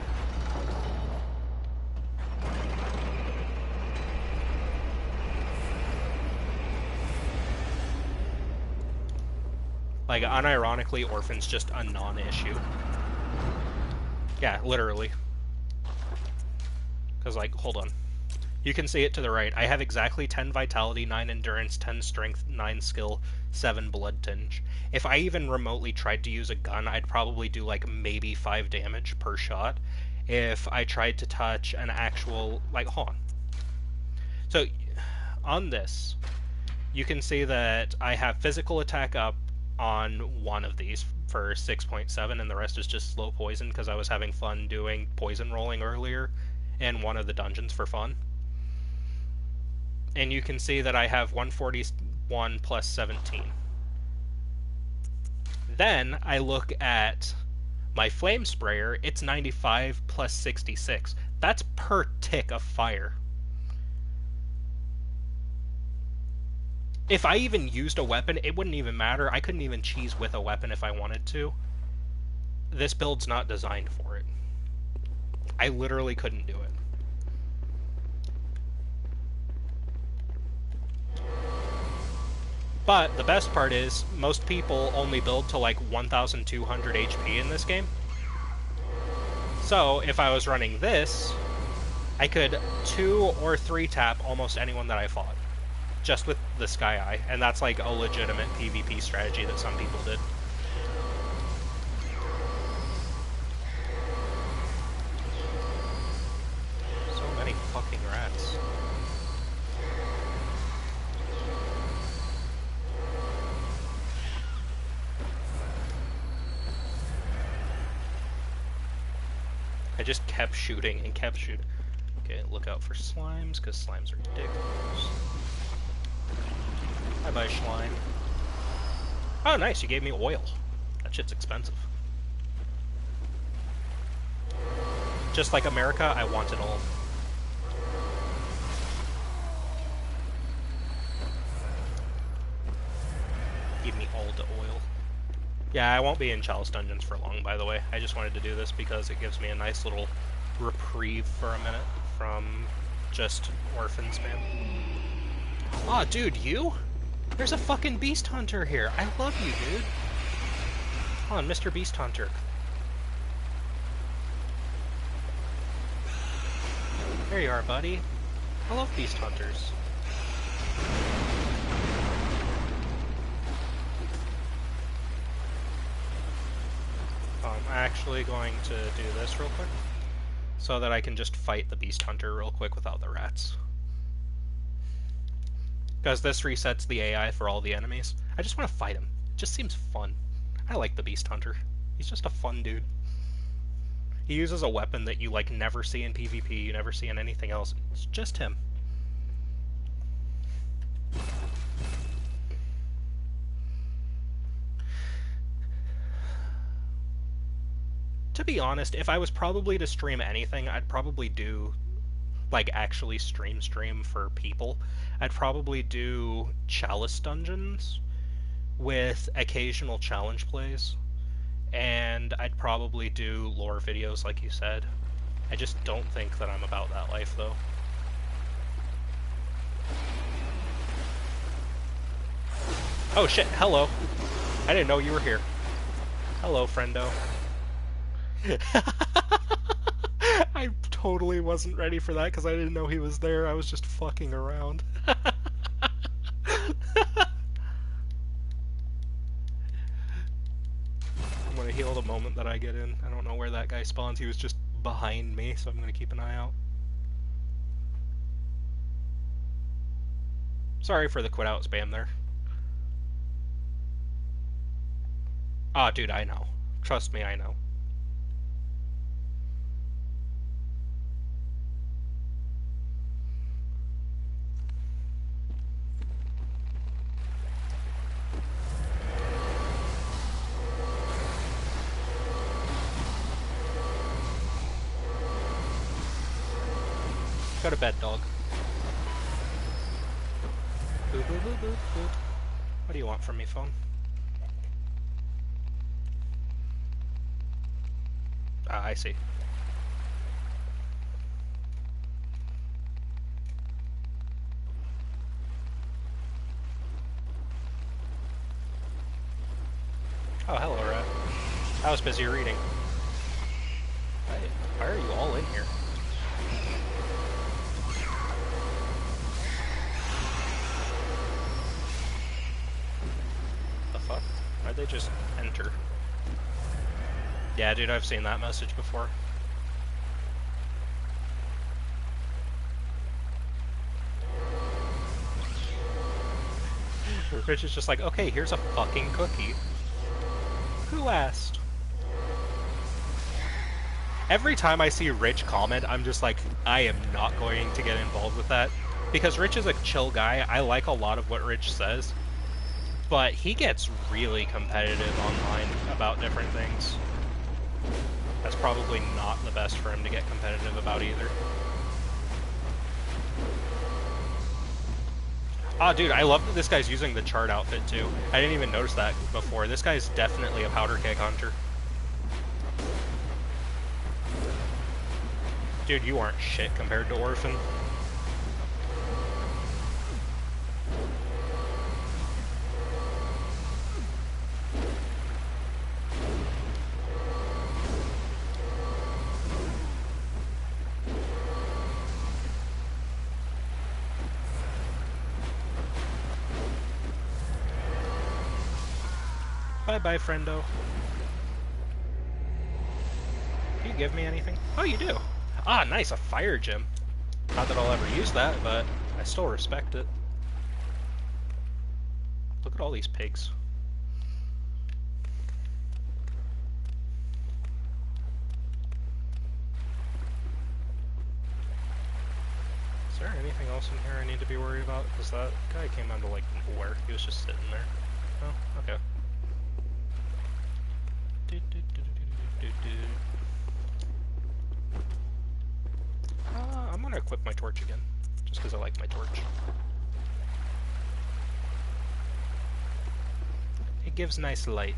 S2: Like, unironically, Orphan's just a non-issue. Yeah, literally. Because, like, hold on. You can see it to the right. I have exactly 10 vitality, 9 endurance, 10 strength, 9 skill, 7 blood tinge. If I even remotely tried to use a gun, I'd probably do, like, maybe 5 damage per shot. If I tried to touch an actual... Like, hold on. So, on this, you can see that I have physical attack up on one of these for 6.7, and the rest is just slow poison because I was having fun doing poison rolling earlier in one of the dungeons for fun. And you can see that I have 141 plus 17. Then I look at my flame sprayer, it's 95 plus 66. That's per tick of fire. If I even used a weapon, it wouldn't even matter. I couldn't even cheese with a weapon if I wanted to. This build's not designed for it. I literally couldn't do it. But the best part is, most people only build to like 1,200 HP in this game. So, if I was running this, I could 2 or 3 tap almost anyone that I fought. Just with the Sky Eye, and that's like a legitimate PvP strategy that some people did. So many fucking rats. I just kept shooting and kept shooting. Okay, look out for slimes, because slimes are ridiculous. Bye-bye, slime. Oh, nice, you gave me oil. That shit's expensive. Just like America, I want it all. Give me all the oil. Yeah, I won't be in Chalice Dungeons for long, by the way. I just wanted to do this because it gives me a nice little reprieve for a minute from just orphan spam. Aw, oh, dude, you? There's a fucking Beast Hunter here. I love you, dude. Come on, Mr. Beast Hunter. There you are, buddy. I love Beast Hunters. I'm actually going to do this real quick, so that I can just fight the Beast Hunter real quick without the rats. Because this resets the AI for all the enemies. I just want to fight him. It just seems fun. I like the Beast Hunter. He's just a fun dude. He uses a weapon that you, like, never see in PvP, you never see in anything else. It's just him. To be honest, if I was probably to stream anything, I'd probably do, like, actually stream for people. I'd probably do Chalice Dungeons with occasional challenge plays, and I'd probably do lore videos like you said. I just don't think that I'm about that life, though. Oh shit, hello. I didn't know you were here. Hello, friendo. I totally wasn't ready for that because I didn't know he was there. I was just fucking around. I'm gonna heal the moment that I get in. I don't know where that guy spawns. He was just behind me, so I'm gonna keep an eye out. Sorry for the quit out spam there. Ah, dude, I know. Trust me, I know. Go to bed, dog. Boo, boo, boo, boo, boo. What do you want from me, phone? Ah, I see. Oh, hello, rat. I was busy reading. Why are you all in here? The fuck? Why'd they just enter? Yeah, dude, I've seen that message before. Rich is just like, okay, here's a fucking cookie. Who asked? Every time I see Rich comment, I'm just like, I am not going to get involved with that. Because Rich is a chill guy. I like a lot of what Rich says. But he gets really competitive online about different things. That's probably not the best for him to get competitive about either. Ah, dude, I love that this guy's using the chart outfit too. I didn't even notice that before. This guy's definitely a powder keg hunter. Dude, you aren't shit compared to Orphan. Bye-bye, friendo. Do you give me anything? Oh, you do. Ah, nice, a fire gem. Not that I'll ever use that, but I still respect it. Look at all these pigs. Is there anything else in here I need to be worried about? Because that guy came out of, like, nowhere. He was just sitting there. Oh, okay. gonna equip my torch again, just because I like my torch. It gives nice light.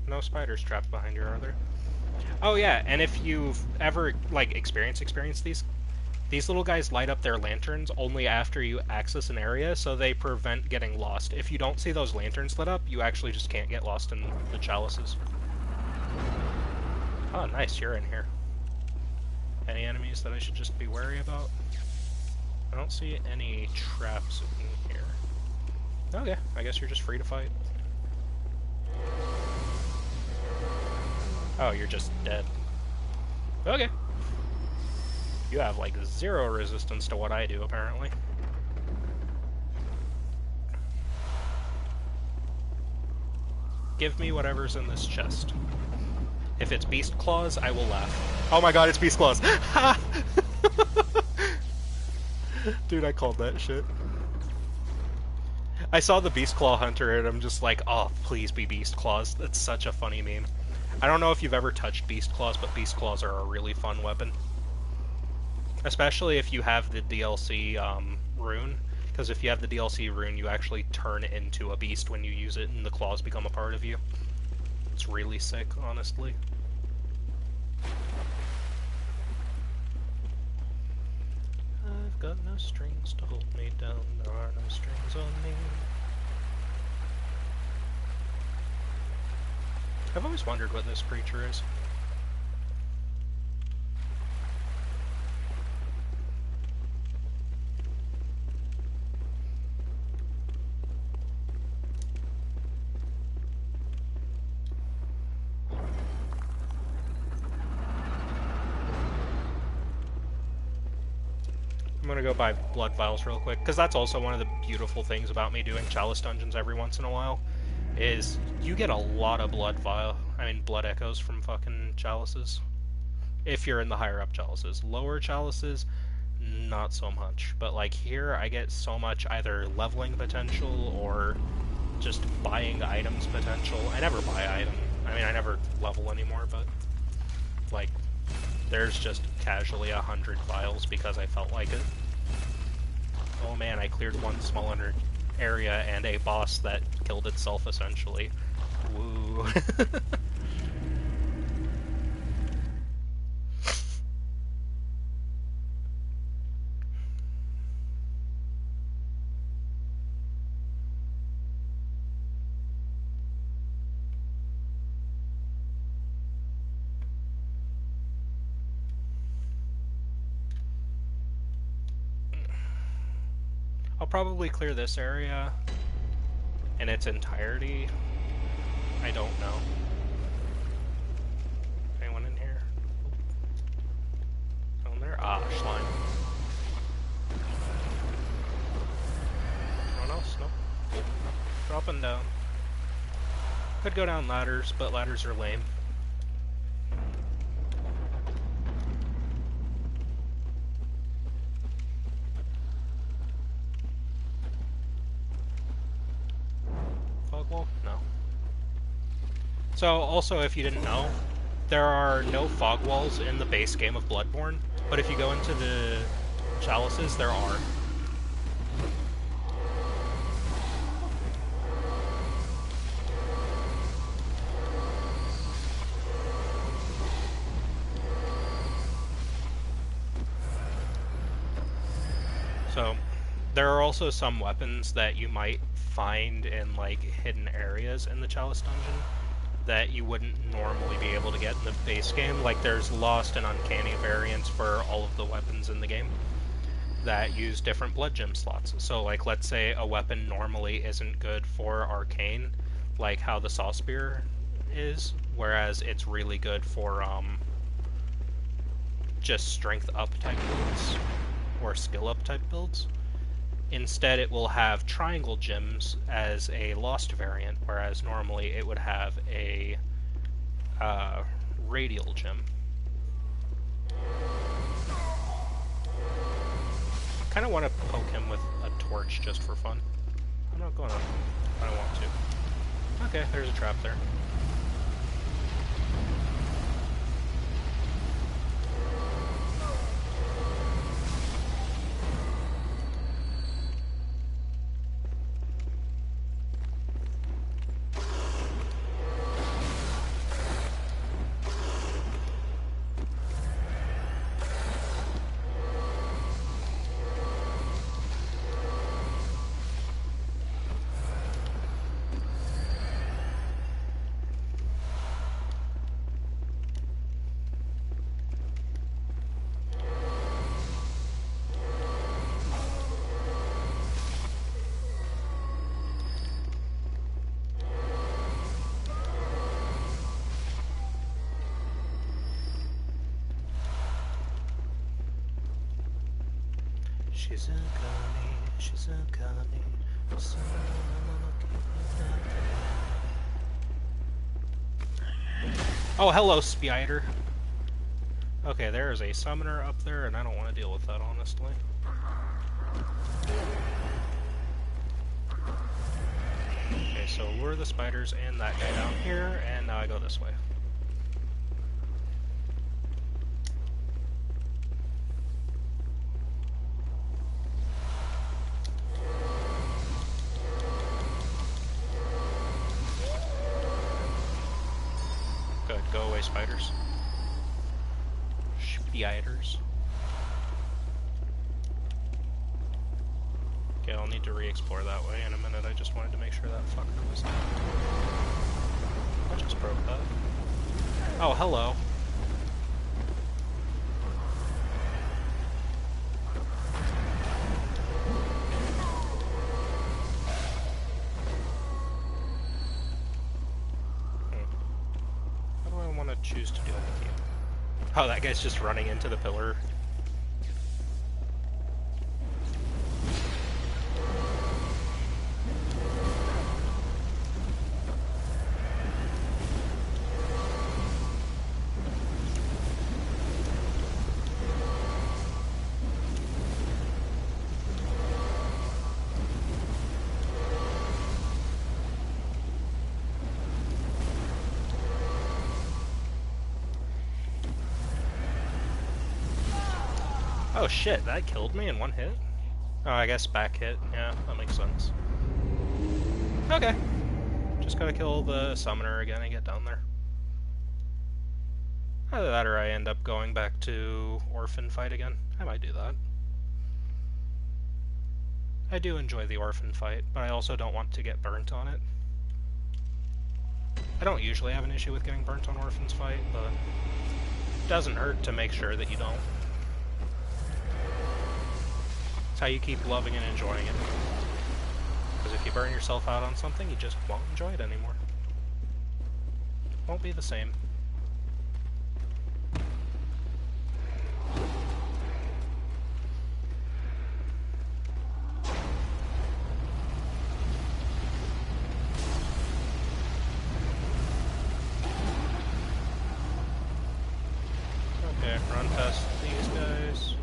S2: No spiders trapped behind you, are there? Oh yeah, and if you've ever like experienced these little guys light up their lanterns only after you access an area, so they prevent getting lost. If you don't see those lanterns lit up, you actually just can't get lost in the chalices. Oh, nice, you're in here. Any enemies that I should just be wary about? I don't see any traps in here. Okay, I guess you're just free to fight. Oh, you're just dead. Okay. You have, like, 0 resistance to what I do, apparently. Give me whatever's in this chest. If it's beast claws, I will laugh. Oh my god, it's beast claws! Ha! Dude, I called that shit. I saw the beast claw hunter and I'm just like, oh, please be beast claws. That's such a funny meme. I don't know if you've ever touched beast claws, but beast claws are a really fun weapon. Especially if you have the DLC rune, because if you have the DLC rune, you actually turn into a beast when you use it, and the claws become a part of you. It's really sick, honestly. I've got no strings to hold me down, there are no strings on me. I've always wondered what this creature is. I'm gonna go buy blood vials real quick, because that's also one of the beautiful things about me doing chalice dungeons every once in a while, is you get a lot of blood echoes from fucking chalices. If you're in the higher up chalices. Lower chalices, not so much. But like here, I get so much either leveling potential or just buying items potential. I never buy items. I mean, I never level anymore, but like, there's just casually 100 vials because I felt like it. Oh man, I cleared one small area and a boss that killed itself, essentially. Woo. I'll probably clear this area in its entirety. I don't know. Anyone in here? Someone there? Ah, slime. Anyone else? Nope. Dropping down. Could go down ladders, but ladders are lame. Wall? No. So, also, if you didn't know, there are no fog walls in the base game of Bloodborne, but if you go into the chalices, there are. So, there are also some weapons that you might find in like hidden areas in the chalice dungeon that you wouldn't normally be able to get in the base game. Like there's lost and uncanny variants for all of the weapons in the game that use different blood gem slots. So like let's say a weapon normally isn't good for arcane, like how the saw spear is, whereas it's really good for just strength up type builds or skill up type builds. Instead, it will have triangle gems as a lost variant, whereas normally it would have a radial gem. kind of want to poke him with a torch just for fun. I'm not gonna. I don't want to. Okay, there's a trap there. Shizukani. Oh, hello, Spider. Okay, there is a summoner up there, and I don't want to deal with that, honestly. Okay, so lure the spiders and that guy down here, and now I go this way. Good, go away, spiders. Spiders. Okay, I'll need to re-explore that way in a minute. I just wanted to make sure that fucker was not. I just broke that. Oh, hello. How do I want to choose to deal with you? Oh, that guy's just running into the pillar. Oh shit, that killed me in one hit? Oh, I guess back hit. Yeah, that makes sense. Okay. Just gotta kill the summoner again and get down there. Either that or I end up going back to orphan fight again. I might do that. I do enjoy the orphan fight, but I also don't want to get burnt on it. I don't usually have an issue with getting burnt on orphan's fight, but it doesn't hurt to make sure that you don't. It's how you keep loving and enjoying it. Because if you burn yourself out on something, you just won't enjoy it anymore. Won't be the same. Okay, run past these guys.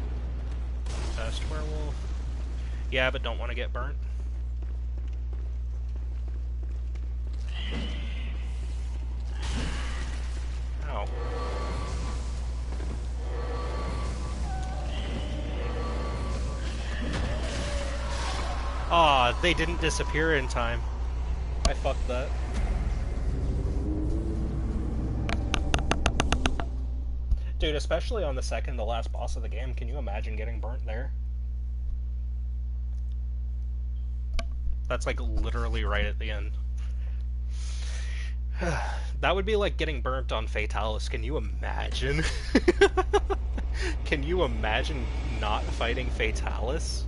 S2: Past werewolf. Yeah, but don't want to get burnt. Ow. Aw, they didn't disappear in time. I fucked that. Dude, especially on the second to last boss of the game, can you imagine getting burnt there? That's like literally right at the end. That would be like getting burnt on Fatalis. Can you imagine? Can you imagine not fighting Fatalis?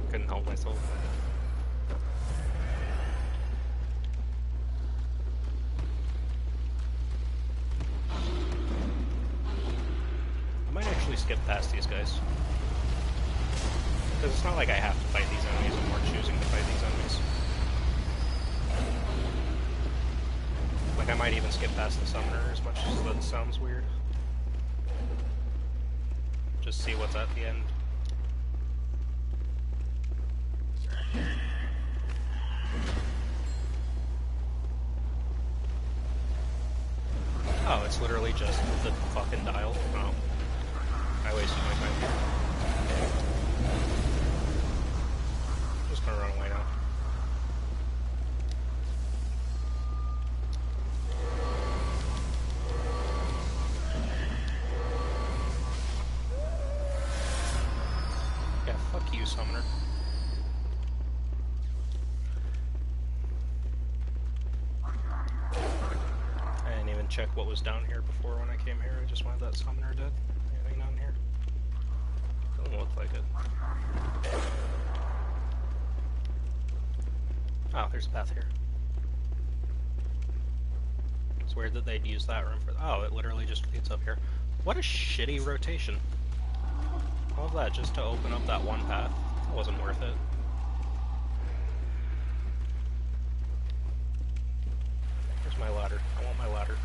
S2: Couldn't help myself. I might actually skip past these guys. Because it's not like I have to fight these enemies, I'm more choosing to fight these enemies. Like, I might even skip past the summoner, as much as that sounds weird. Just see what's at the end. Oh, it's literally just the fucking dial. Oh. I wasted my time here. I'm just gonna run away now. Yeah, fuck you, Summoner. I didn't even check what was down here before when I came here. I just wanted that Summoner dead. Anything down here? Doesn't look like it. Oh, there's a path here. It's weird that they'd use that room for... Oh, it literally just leads up here. What a shitty rotation. All of that just to open up that one path. It wasn't worth it. Here's my ladder. I want my ladder.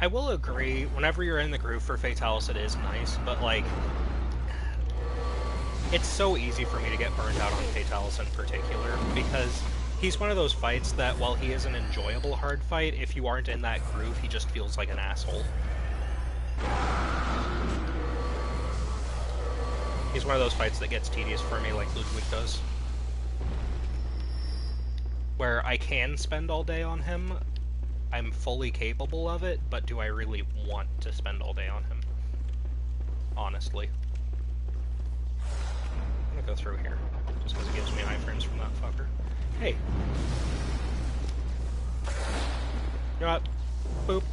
S2: I will agree, whenever you're in the groove for Fatalis, it is nice, but, like, it's so easy for me to get burned out on Fatalis in particular, because he's one of those fights that, while he is an enjoyable hard fight, if you aren't in that groove, he just feels like an asshole. He's one of those fights that gets tedious for me, like Ludwig does. Where I can spend all day on him, I'm fully capable of it, but do I really want to spend all day on him? Honestly. I'm gonna go through here, just because it gives me iframes from that fucker. Hey! You know what? Boop.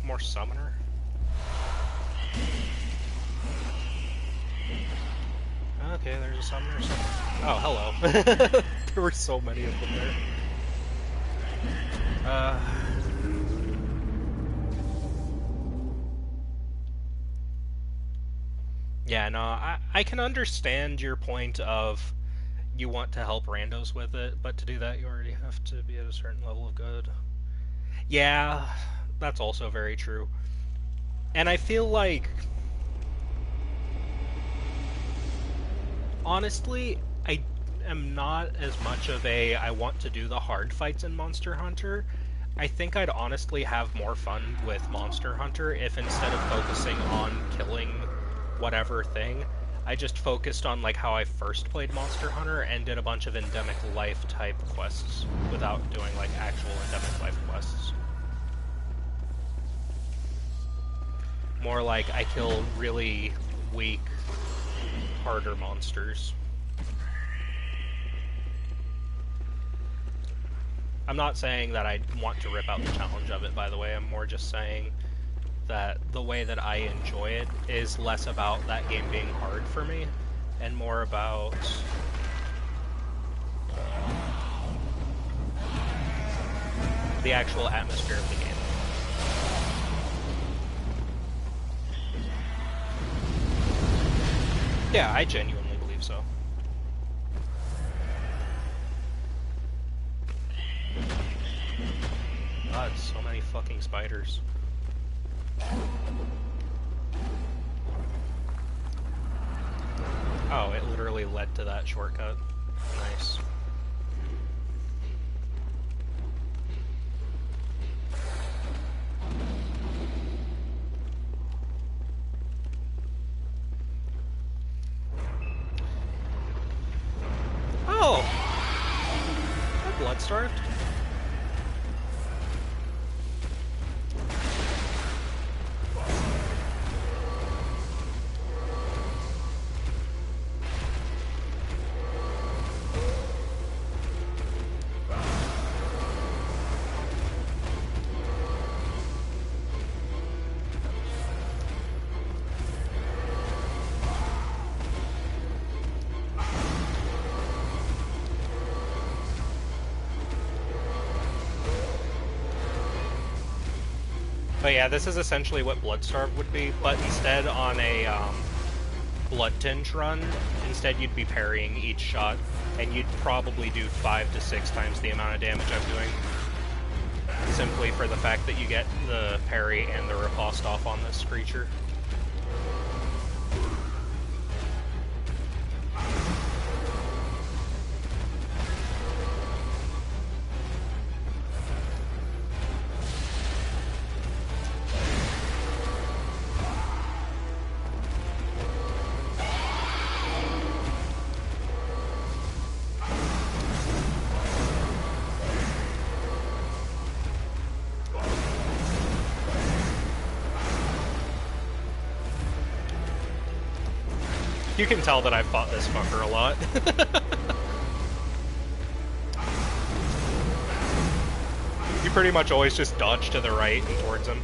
S2: More Summoner. Okay, there's a Summoner somewhere. Oh, hello. There were so many of them there. Yeah, no, I can understand your point of you want to help randos with it, but to do that you already have to be at a certain level of good. Yeah, that's also very true. And I feel like... honestly, I am not as much of a I want to do the hard fights in Monster Hunter. I think I'd honestly have more fun with Monster Hunter if instead of focusing on killing whatever thing, I just focused on like how I first played Monster Hunter and did a bunch of endemic life type quests without doing like actual endemic life quests. More like I kill really weak, harder monsters. I'm not saying that I want to rip out the challenge of it, by the way. I'm more just saying that the way that I enjoy it is less about that game being hard for me, and more about the actual atmosphere of the game. Yeah, I genuinely believe so. God, so many fucking spiders. Oh, it literally led to that shortcut. Nice. Oh! I'm blood-starved. But yeah, this is essentially what Bloodstarved would be, but instead on a Blood Tinge run, instead you'd be parrying each shot, and you'd probably do 5 to 6 times the amount of damage I'm doing. Simply for the fact that you get the parry and the riposte off on this creature. You can tell that I've fought this fucker a lot. You pretty much always just dodge to the right and towards him.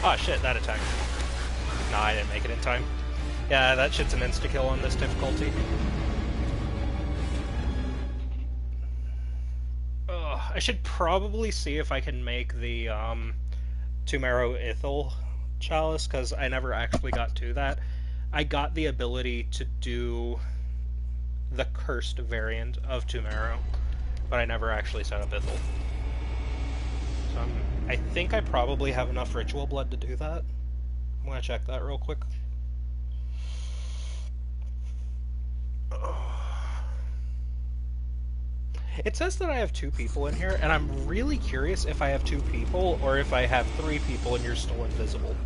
S2: Oh shit, that attacked. Nah, I didn't make it in time. Yeah, that shit's an insta-kill on this difficulty. I should probably see if I can make the Tumero Ithil Chalice, because I never actually got to that. I got the ability to do the cursed variant of Tumero, but I never actually set up Ithil. So I think I probably have enough ritual blood to do that. I'm gonna check that real quick. It says that I have 2 people in here, and I'm really curious if I have 2 people, or if I have 3 people and you're still invisible.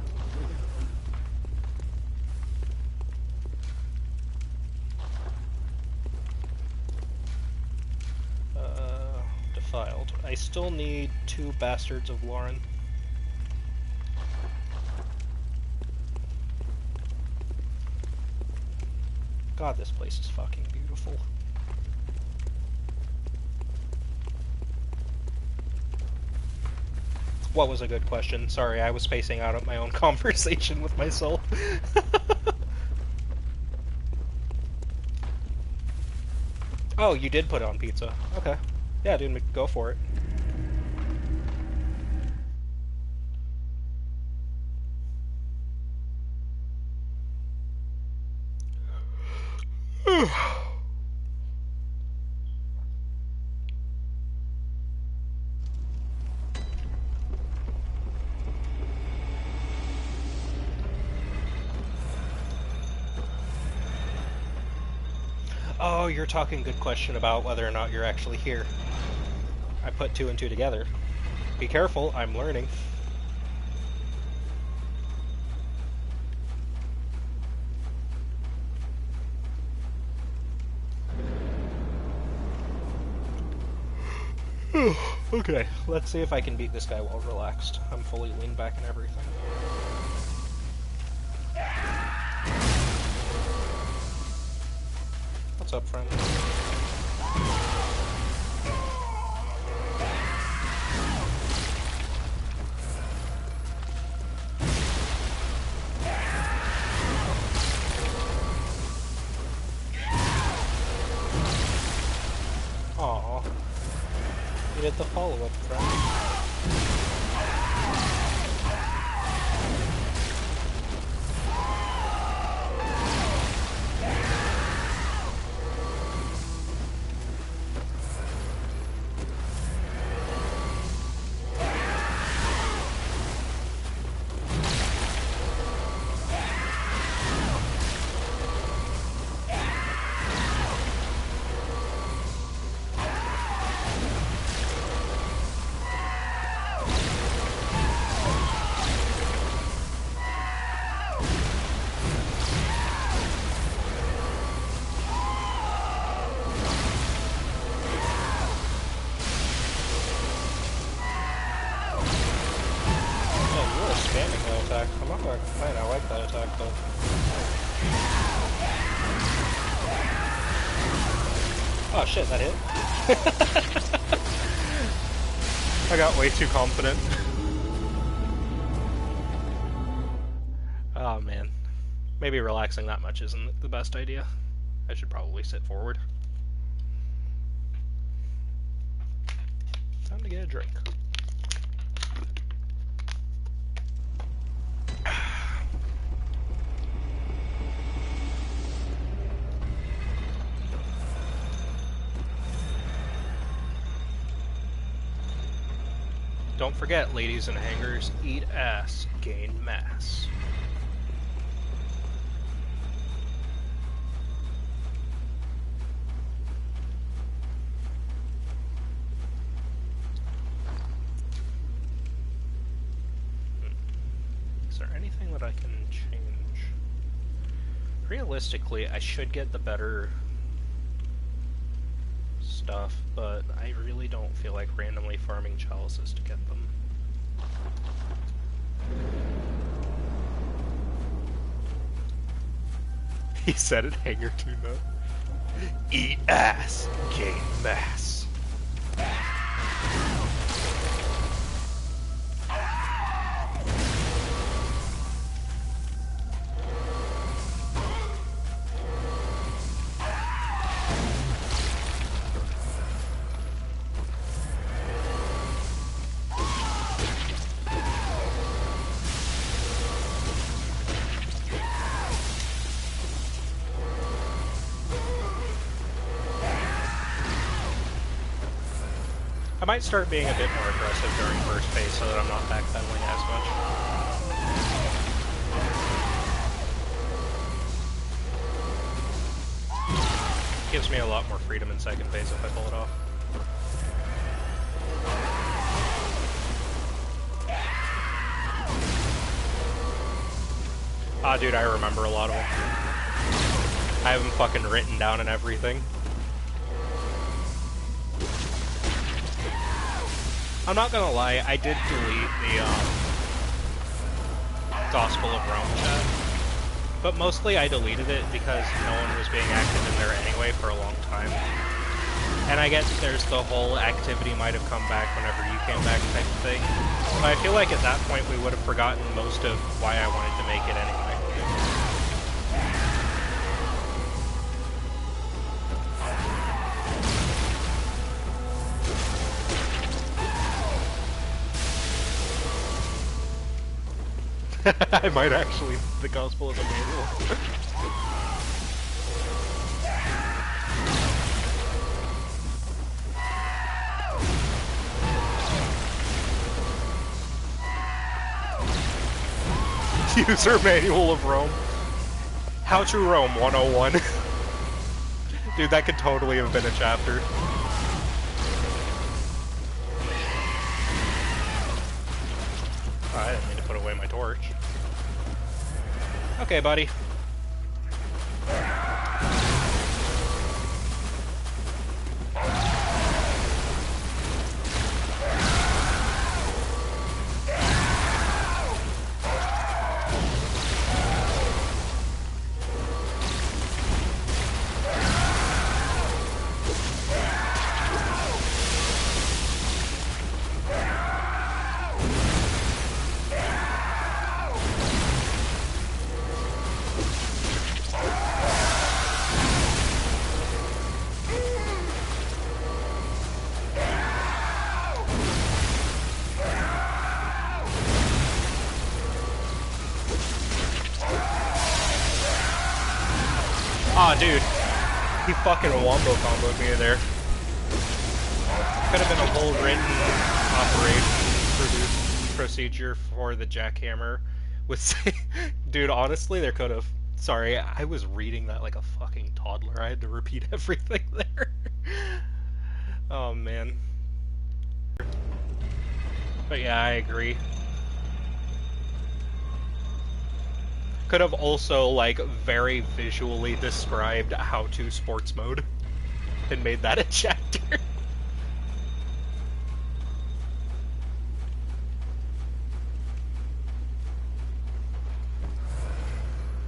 S2: Defiled. I still need 2 Bastards of Lauren. God, this place is fucking beautiful. What was a good question? Sorry, I was spacing out at my own conversation with myself. Oh, you did put on pizza. Okay. Yeah, dude, go for it. Oh, you're talking good question about whether or not you're actually here. I put 2 and 2 together. Be careful, I'm learning. Okay, let's see if I can beat this guy while relaxed. I'm fully leaned back and everything. What's up, friend? Aww. You did the follow-up, friend. I'm not gonna complain, I like that attack though. Oh shit, that hit? I got way too confident. Maybe relaxing that much isn't the best idea. I should probably sit forward. Time to get a drink. Don't forget, ladies and hangers, eat ass, gain mass. Is there anything that I can change? Realistically, I should get the better stuff, but I really don't feel like randomly farming chalices to get them. He said it, hanger tuna. Eat ass, gain mass. I might start being a bit more aggressive during first phase so that I'm not backpedaling as much. Gives me a lot more freedom in second phase if I pull it off. Ah, dude, I remember a lot of them. I have them fucking written down and everything. I'm not gonna lie, I did delete the Gospel of Rome chat, but mostly I deleted it because no one was being active in there anyway for a long time. And I guess there's the whole activity might have come back whenever you came back type of thing. But I feel like at that point we would have forgotten most of why I wanted to make it anyway. I might actually, the Gospel of a manual. User Manual of Rome. How to Rome 101. Dude, that could totally have been a chapter. Oh, I didn't mean to put away my torch. Okay, buddy. Aw, dude. He fucking wombo comboed me there. Could have been a whole written operation procedure for the jackhammer with... Dude, honestly, there could have. Sorry, I was reading that like a fucking toddler. I had to repeat everything there. Oh, man. But yeah, I agree. Could have also, like, very visually described how to sports mode and made that a chapter.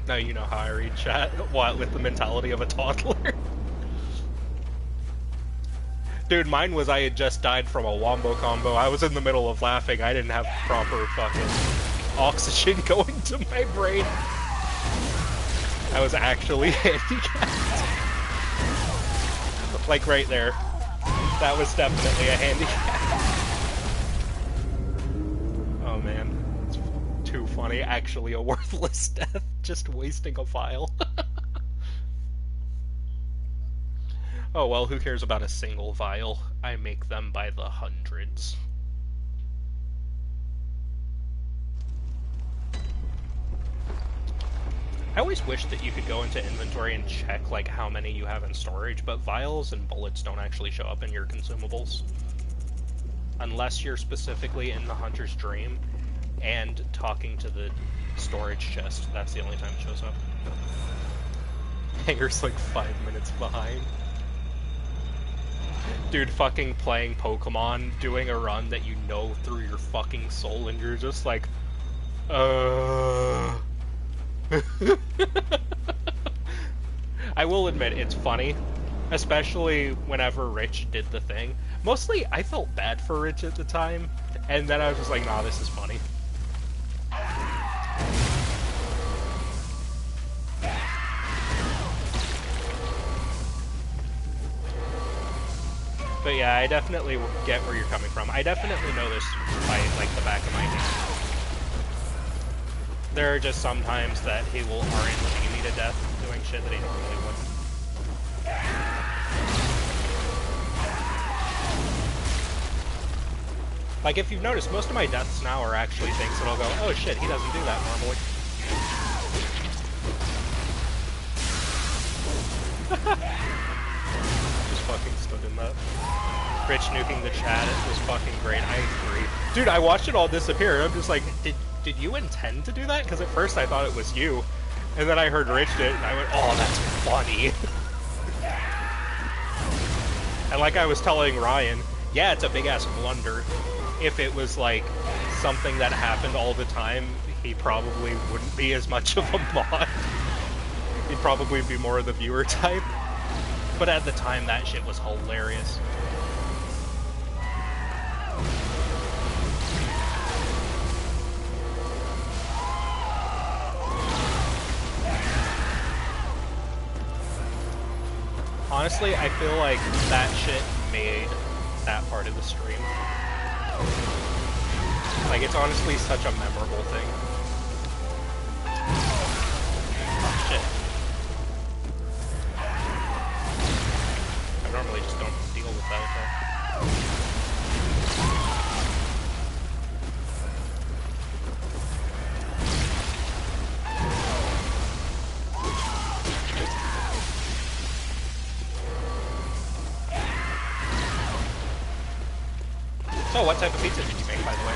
S2: Now you know how I read chat, what, with the mentality of a toddler. Dude, mine was I had just died from a wombo combo. I was in the middle of laughing. I didn't have proper fucking oxygen going to my brain. I was actually handicapped. Like right there. That was definitely a handicap. Oh man. It's too funny. Actually a worthless death. Just wasting a file. Oh well, who cares about a single vial? I make them by the hundreds. I always wish that you could go into inventory and check like how many you have in storage, but vials and bullets don't actually show up in your consumables. Unless you're specifically in the Hunter's Dream and talking to the storage chest. That's the only time it shows up. Hanger's like 5 minutes behind. Dude, fucking playing Pokemon, doing a run that you know through your fucking soul, and you're just like, I will admit, it's funny, especially whenever Rich did the thing. Mostly, I felt bad for Rich at the time, and then I was just like, nah, this is funny. But yeah, I definitely get where you're coming from. I definitely know this fight like the back of my hand. There are just some times that he will RNG me to death doing shit that he normally wouldn't. Like, if you've noticed, most of my deaths now are actually things that I'll go, oh shit, he doesn't do that normally. Just fucking stood in that. Rich nuking the chat, it was fucking great, I agree. Dude, I watched it all disappear, I'm just like, did you intend to do that? Because at first I thought it was you, and then I heard Rich did it, and I went, oh, that's funny. And like I was telling Ryan, yeah, it's a big-ass blunder. If it was, like, something that happened all the time, he probably wouldn't be as much of a mod. He'd probably be more of the viewer type. But at the time, that shit was hilarious. Honestly, I feel like that shit made that part of the stream. Like, it's honestly such a memorable thing. Oh, shit. I normally just don't deal with that attack. So, what type of pizza did you make, by the way?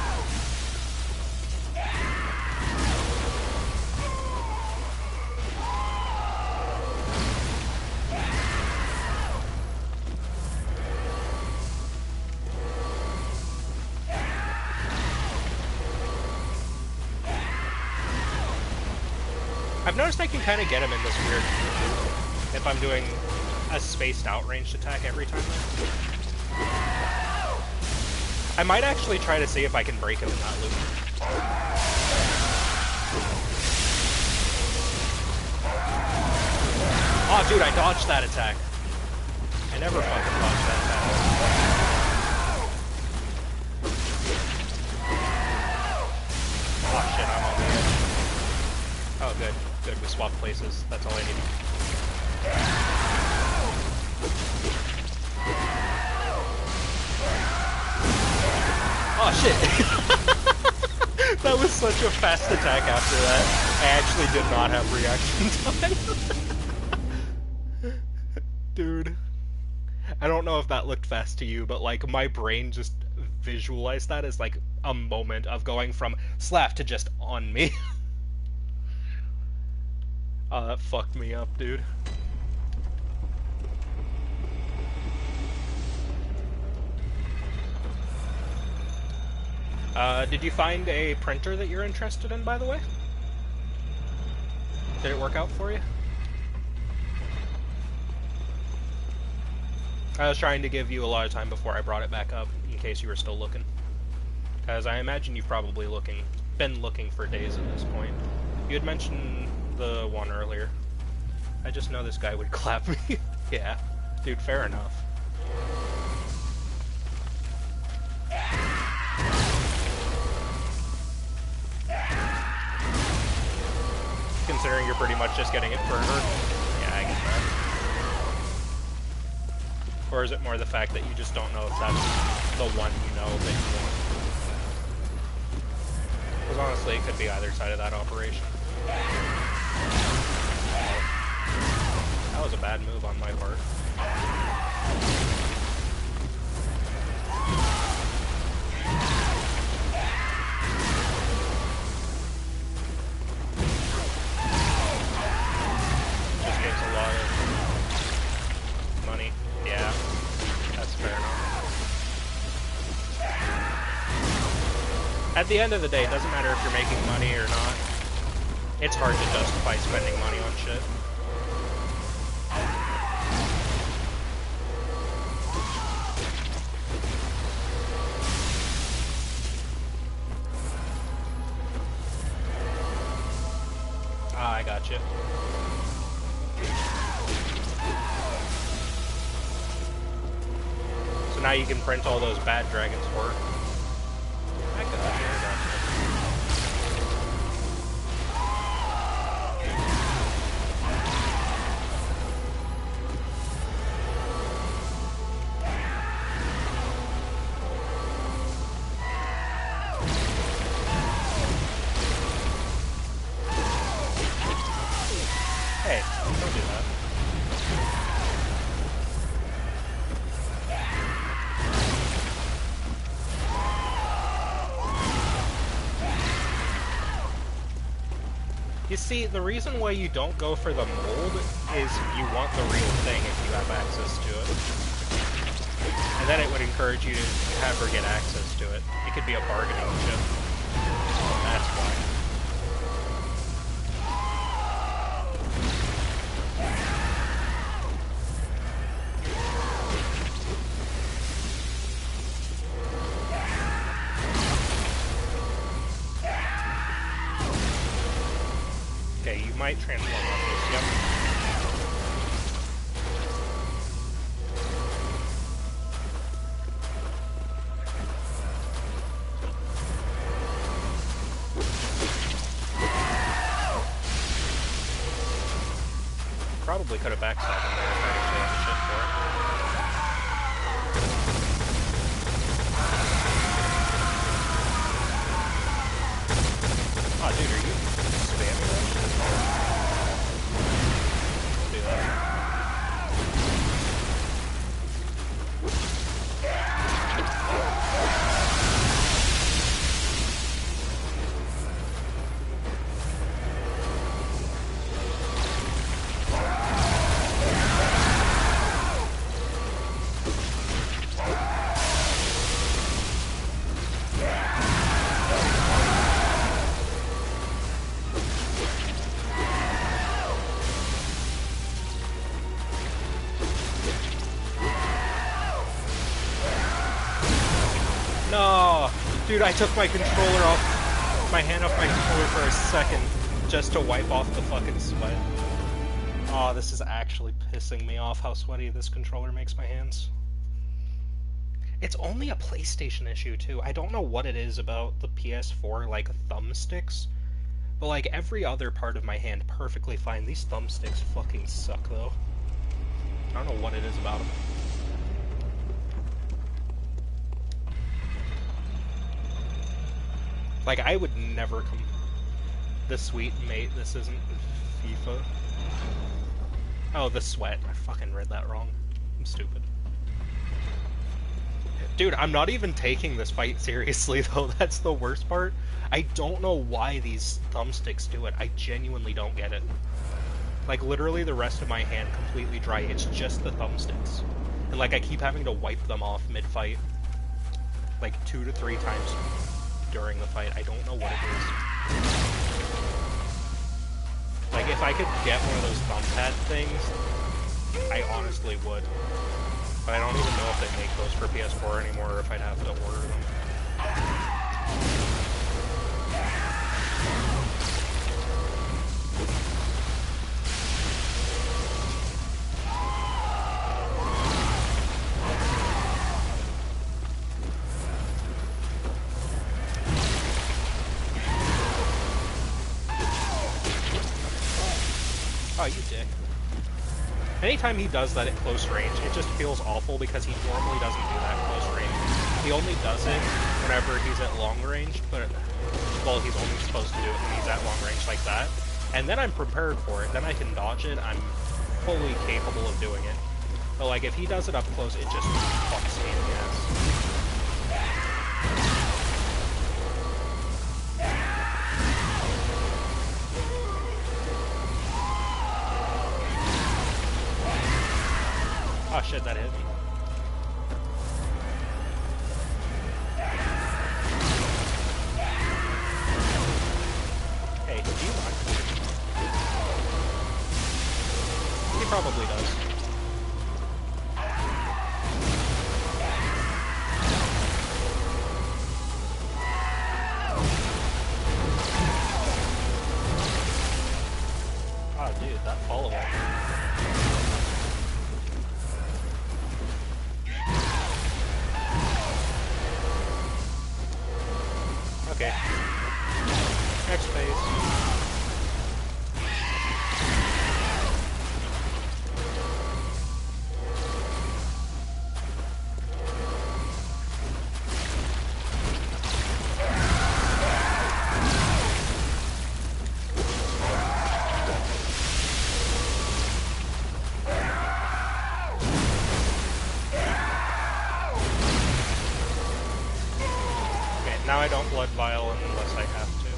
S2: I've noticed I can kind of get him in this weird loop if I'm doing a spaced out ranged attack every time. I might actually try to see if I can break him in that loop. Oh, dude, I dodged that attack. I never fucking dodged that attack. Oh shit, I'm on the edge. Oh, good. Good, we swapped places. That's all I needed. Oh shit! That was such a fast attack after that. I actually did not have reaction time. Dude. I don't know if that looked fast to you, but like my brain just visualized that as like a moment of going from slap to just on me. Oh, that fucked me up, dude. Did you find a printer that you're interested in, by the way? Did it work out for you? I was trying to give you a lot of time before I brought it back up, in case you were still looking. Because I imagine you've probably been looking for days at this point. You had mentioned the one earlier. I just know this guy would clap me. Yeah. Dude, fair enough. Considering you're pretty much just getting it for her. Yeah, I get that. Or is it more the fact that you just don't know if that's the one you know that you want? Because honestly, it could be either side of that operation. That was a bad move on my part. Just gives a lot of money. Yeah, that's fair enough. At the end of the day, it doesn't matter if you're making money or not. It's hard to justify spending money on shit. Ah, I got you. So now you can print all those bad dragons for her. I got you, I got you. Hey, don't do that. You see, the reason why you don't go for the mold is you want the real thing if you have access to it. And then it would encourage you to have her get access to it. It could be a bargaining chip. That's why. Okay, you might transform on this, yep. Probably could have backstabbed him there if I actually had the shit for it. Oh, dude, are you spamming that shit? Let's do that. No! Dude, I took my controller off, my hand off my controller for a second, just to wipe off the fucking sweat. Oh, this is actually pissing me off how sweaty this controller makes my hands. It's only a PlayStation issue, too. I don't know what it is about the PS4, like, thumbsticks, but, like, every other part of my hand perfectly fine. These thumbsticks fucking suck, though. I don't know what it is about them. Like, I would never come... The sweet mate, this isn't FIFA. Oh, the sweat. I fucking read that wrong. I'm stupid. Dude, I'm not even taking this fight seriously, though. That's the worst part. I don't know why these thumbsticks do it. I genuinely don't get it. Like, literally the rest of my hand completely dry. It's just the thumbsticks. And, like, I keep having to wipe them off mid-fight. Like, 2 to 3 times during the fight. I don't know what it is. Like, if I could get one of those thumb pad things, I honestly would. But I don't even know if they make those for PS4 anymore, or if I'd have to order them. Anytime he does that at close range, it just feels awful because he normally doesn't do that close range. He only does it whenever he's at long range, but, well, he's only supposed to do it when he's at long range like that. And then I'm prepared for it, then I can dodge it, I'm fully capable of doing it. But, like, if he does it up close, it just fucks me in the ass. Oh shit, that hit me. Hey, do you mind? He probably does. Oh dude, that follow-up. Okay. Next phase. Okay, now I don't blood vial unless I have to.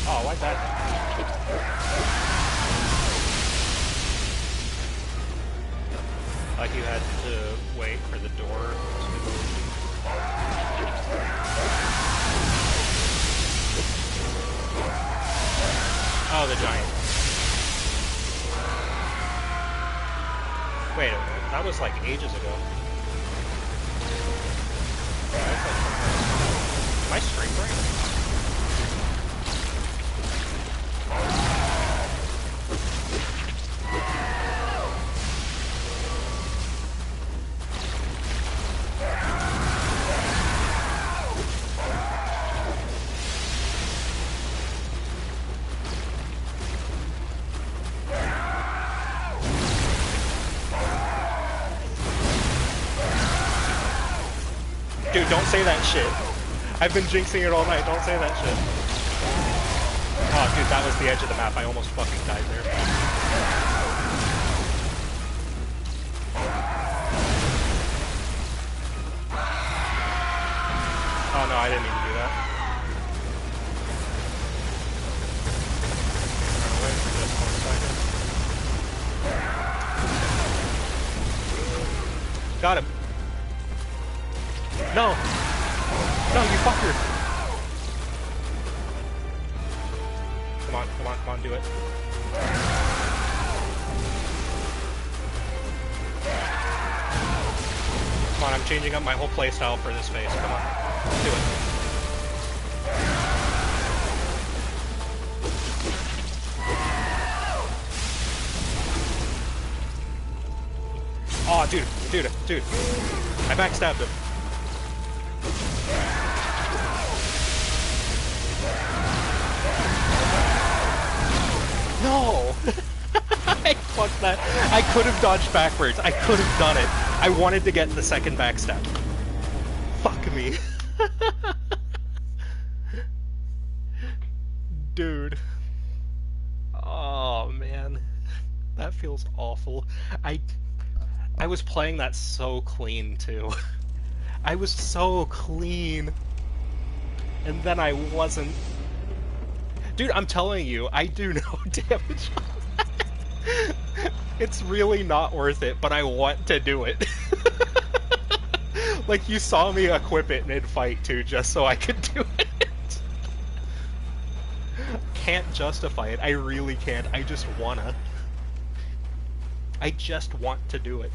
S2: Oh, why'd that happen? Like you had to wait for the door to... Oh, the giant. Wait a minute, that was like ages ago. Am I straight right? Dude, don't say that shit. I've been jinxing it all night, don't say that shit. Oh, dude, that was the edge of the map. I almost fucking died there. Oh no, I didn't mean to do that. Run away for just 1 second. Got him. No! No, you fucker! Come on, come on, come on, do it. Come on, I'm changing up my whole playstyle for this phase. Come on, do it. Oh, dude. I backstabbed him. No! I fucked that. I could have dodged backwards. I could have done it. I wanted to get the second backstab. Fuck me. Dude. Oh, man. That feels awful. I was playing that so clean, too. I was so clean. And then I wasn't. Dude, I'm telling you, I do no damage on that. It's really not worth it, but I want to do it. Like, you saw me equip it mid-fight, too, just so I could do it. Can't justify it. I really can't. I just wanna. I just want to do it.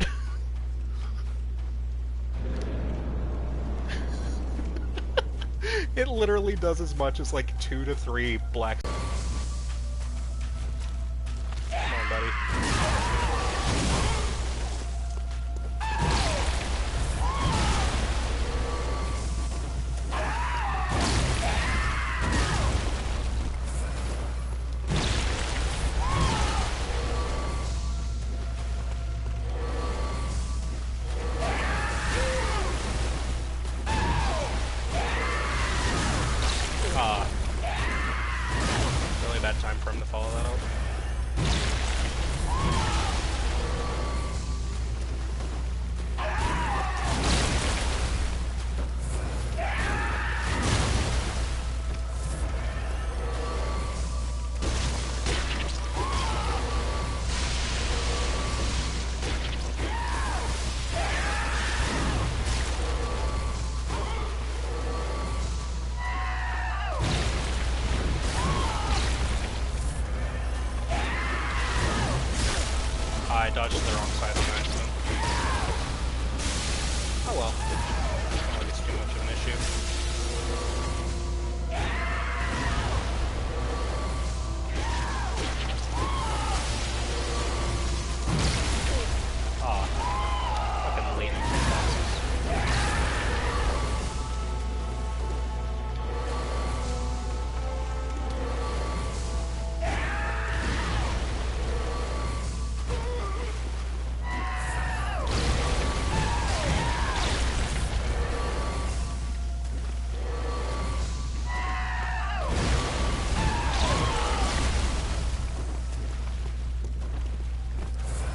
S2: It literally does as much as like 2 to 3 black. Come on, buddy. Really bad time for him to follow that up. I dodged the wrong side on accident. Oh well. I don't think it's too much of an issue. Fucking late boxes.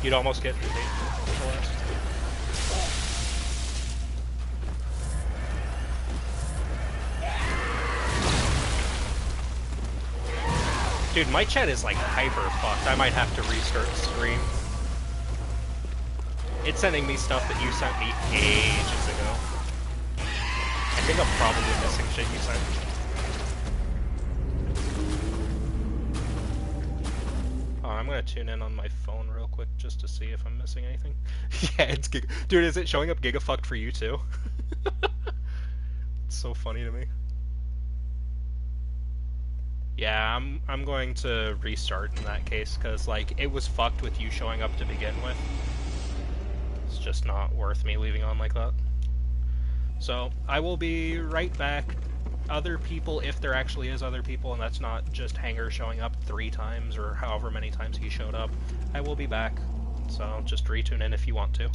S2: You'd almost get the last. Dude, my chat is like hyper fucked. I might have to restart the stream. It's sending me stuff that you sent me ages ago. I think I'm probably missing shit you sent. I'm gonna tune in on my phone real quick just to see if I'm missing anything. Yeah, it's dude, is it showing up gigafucked for you too? It's so funny to me. Yeah, I'm going to restart in that case, because like it was fucked with you showing up to begin with. It's just not worth me leaving on like that. So I will be right back. Other people, if there actually is other people, and that's not just Hanger showing up 3 times or however many times he showed up, I will be back. So just retune in if you want to.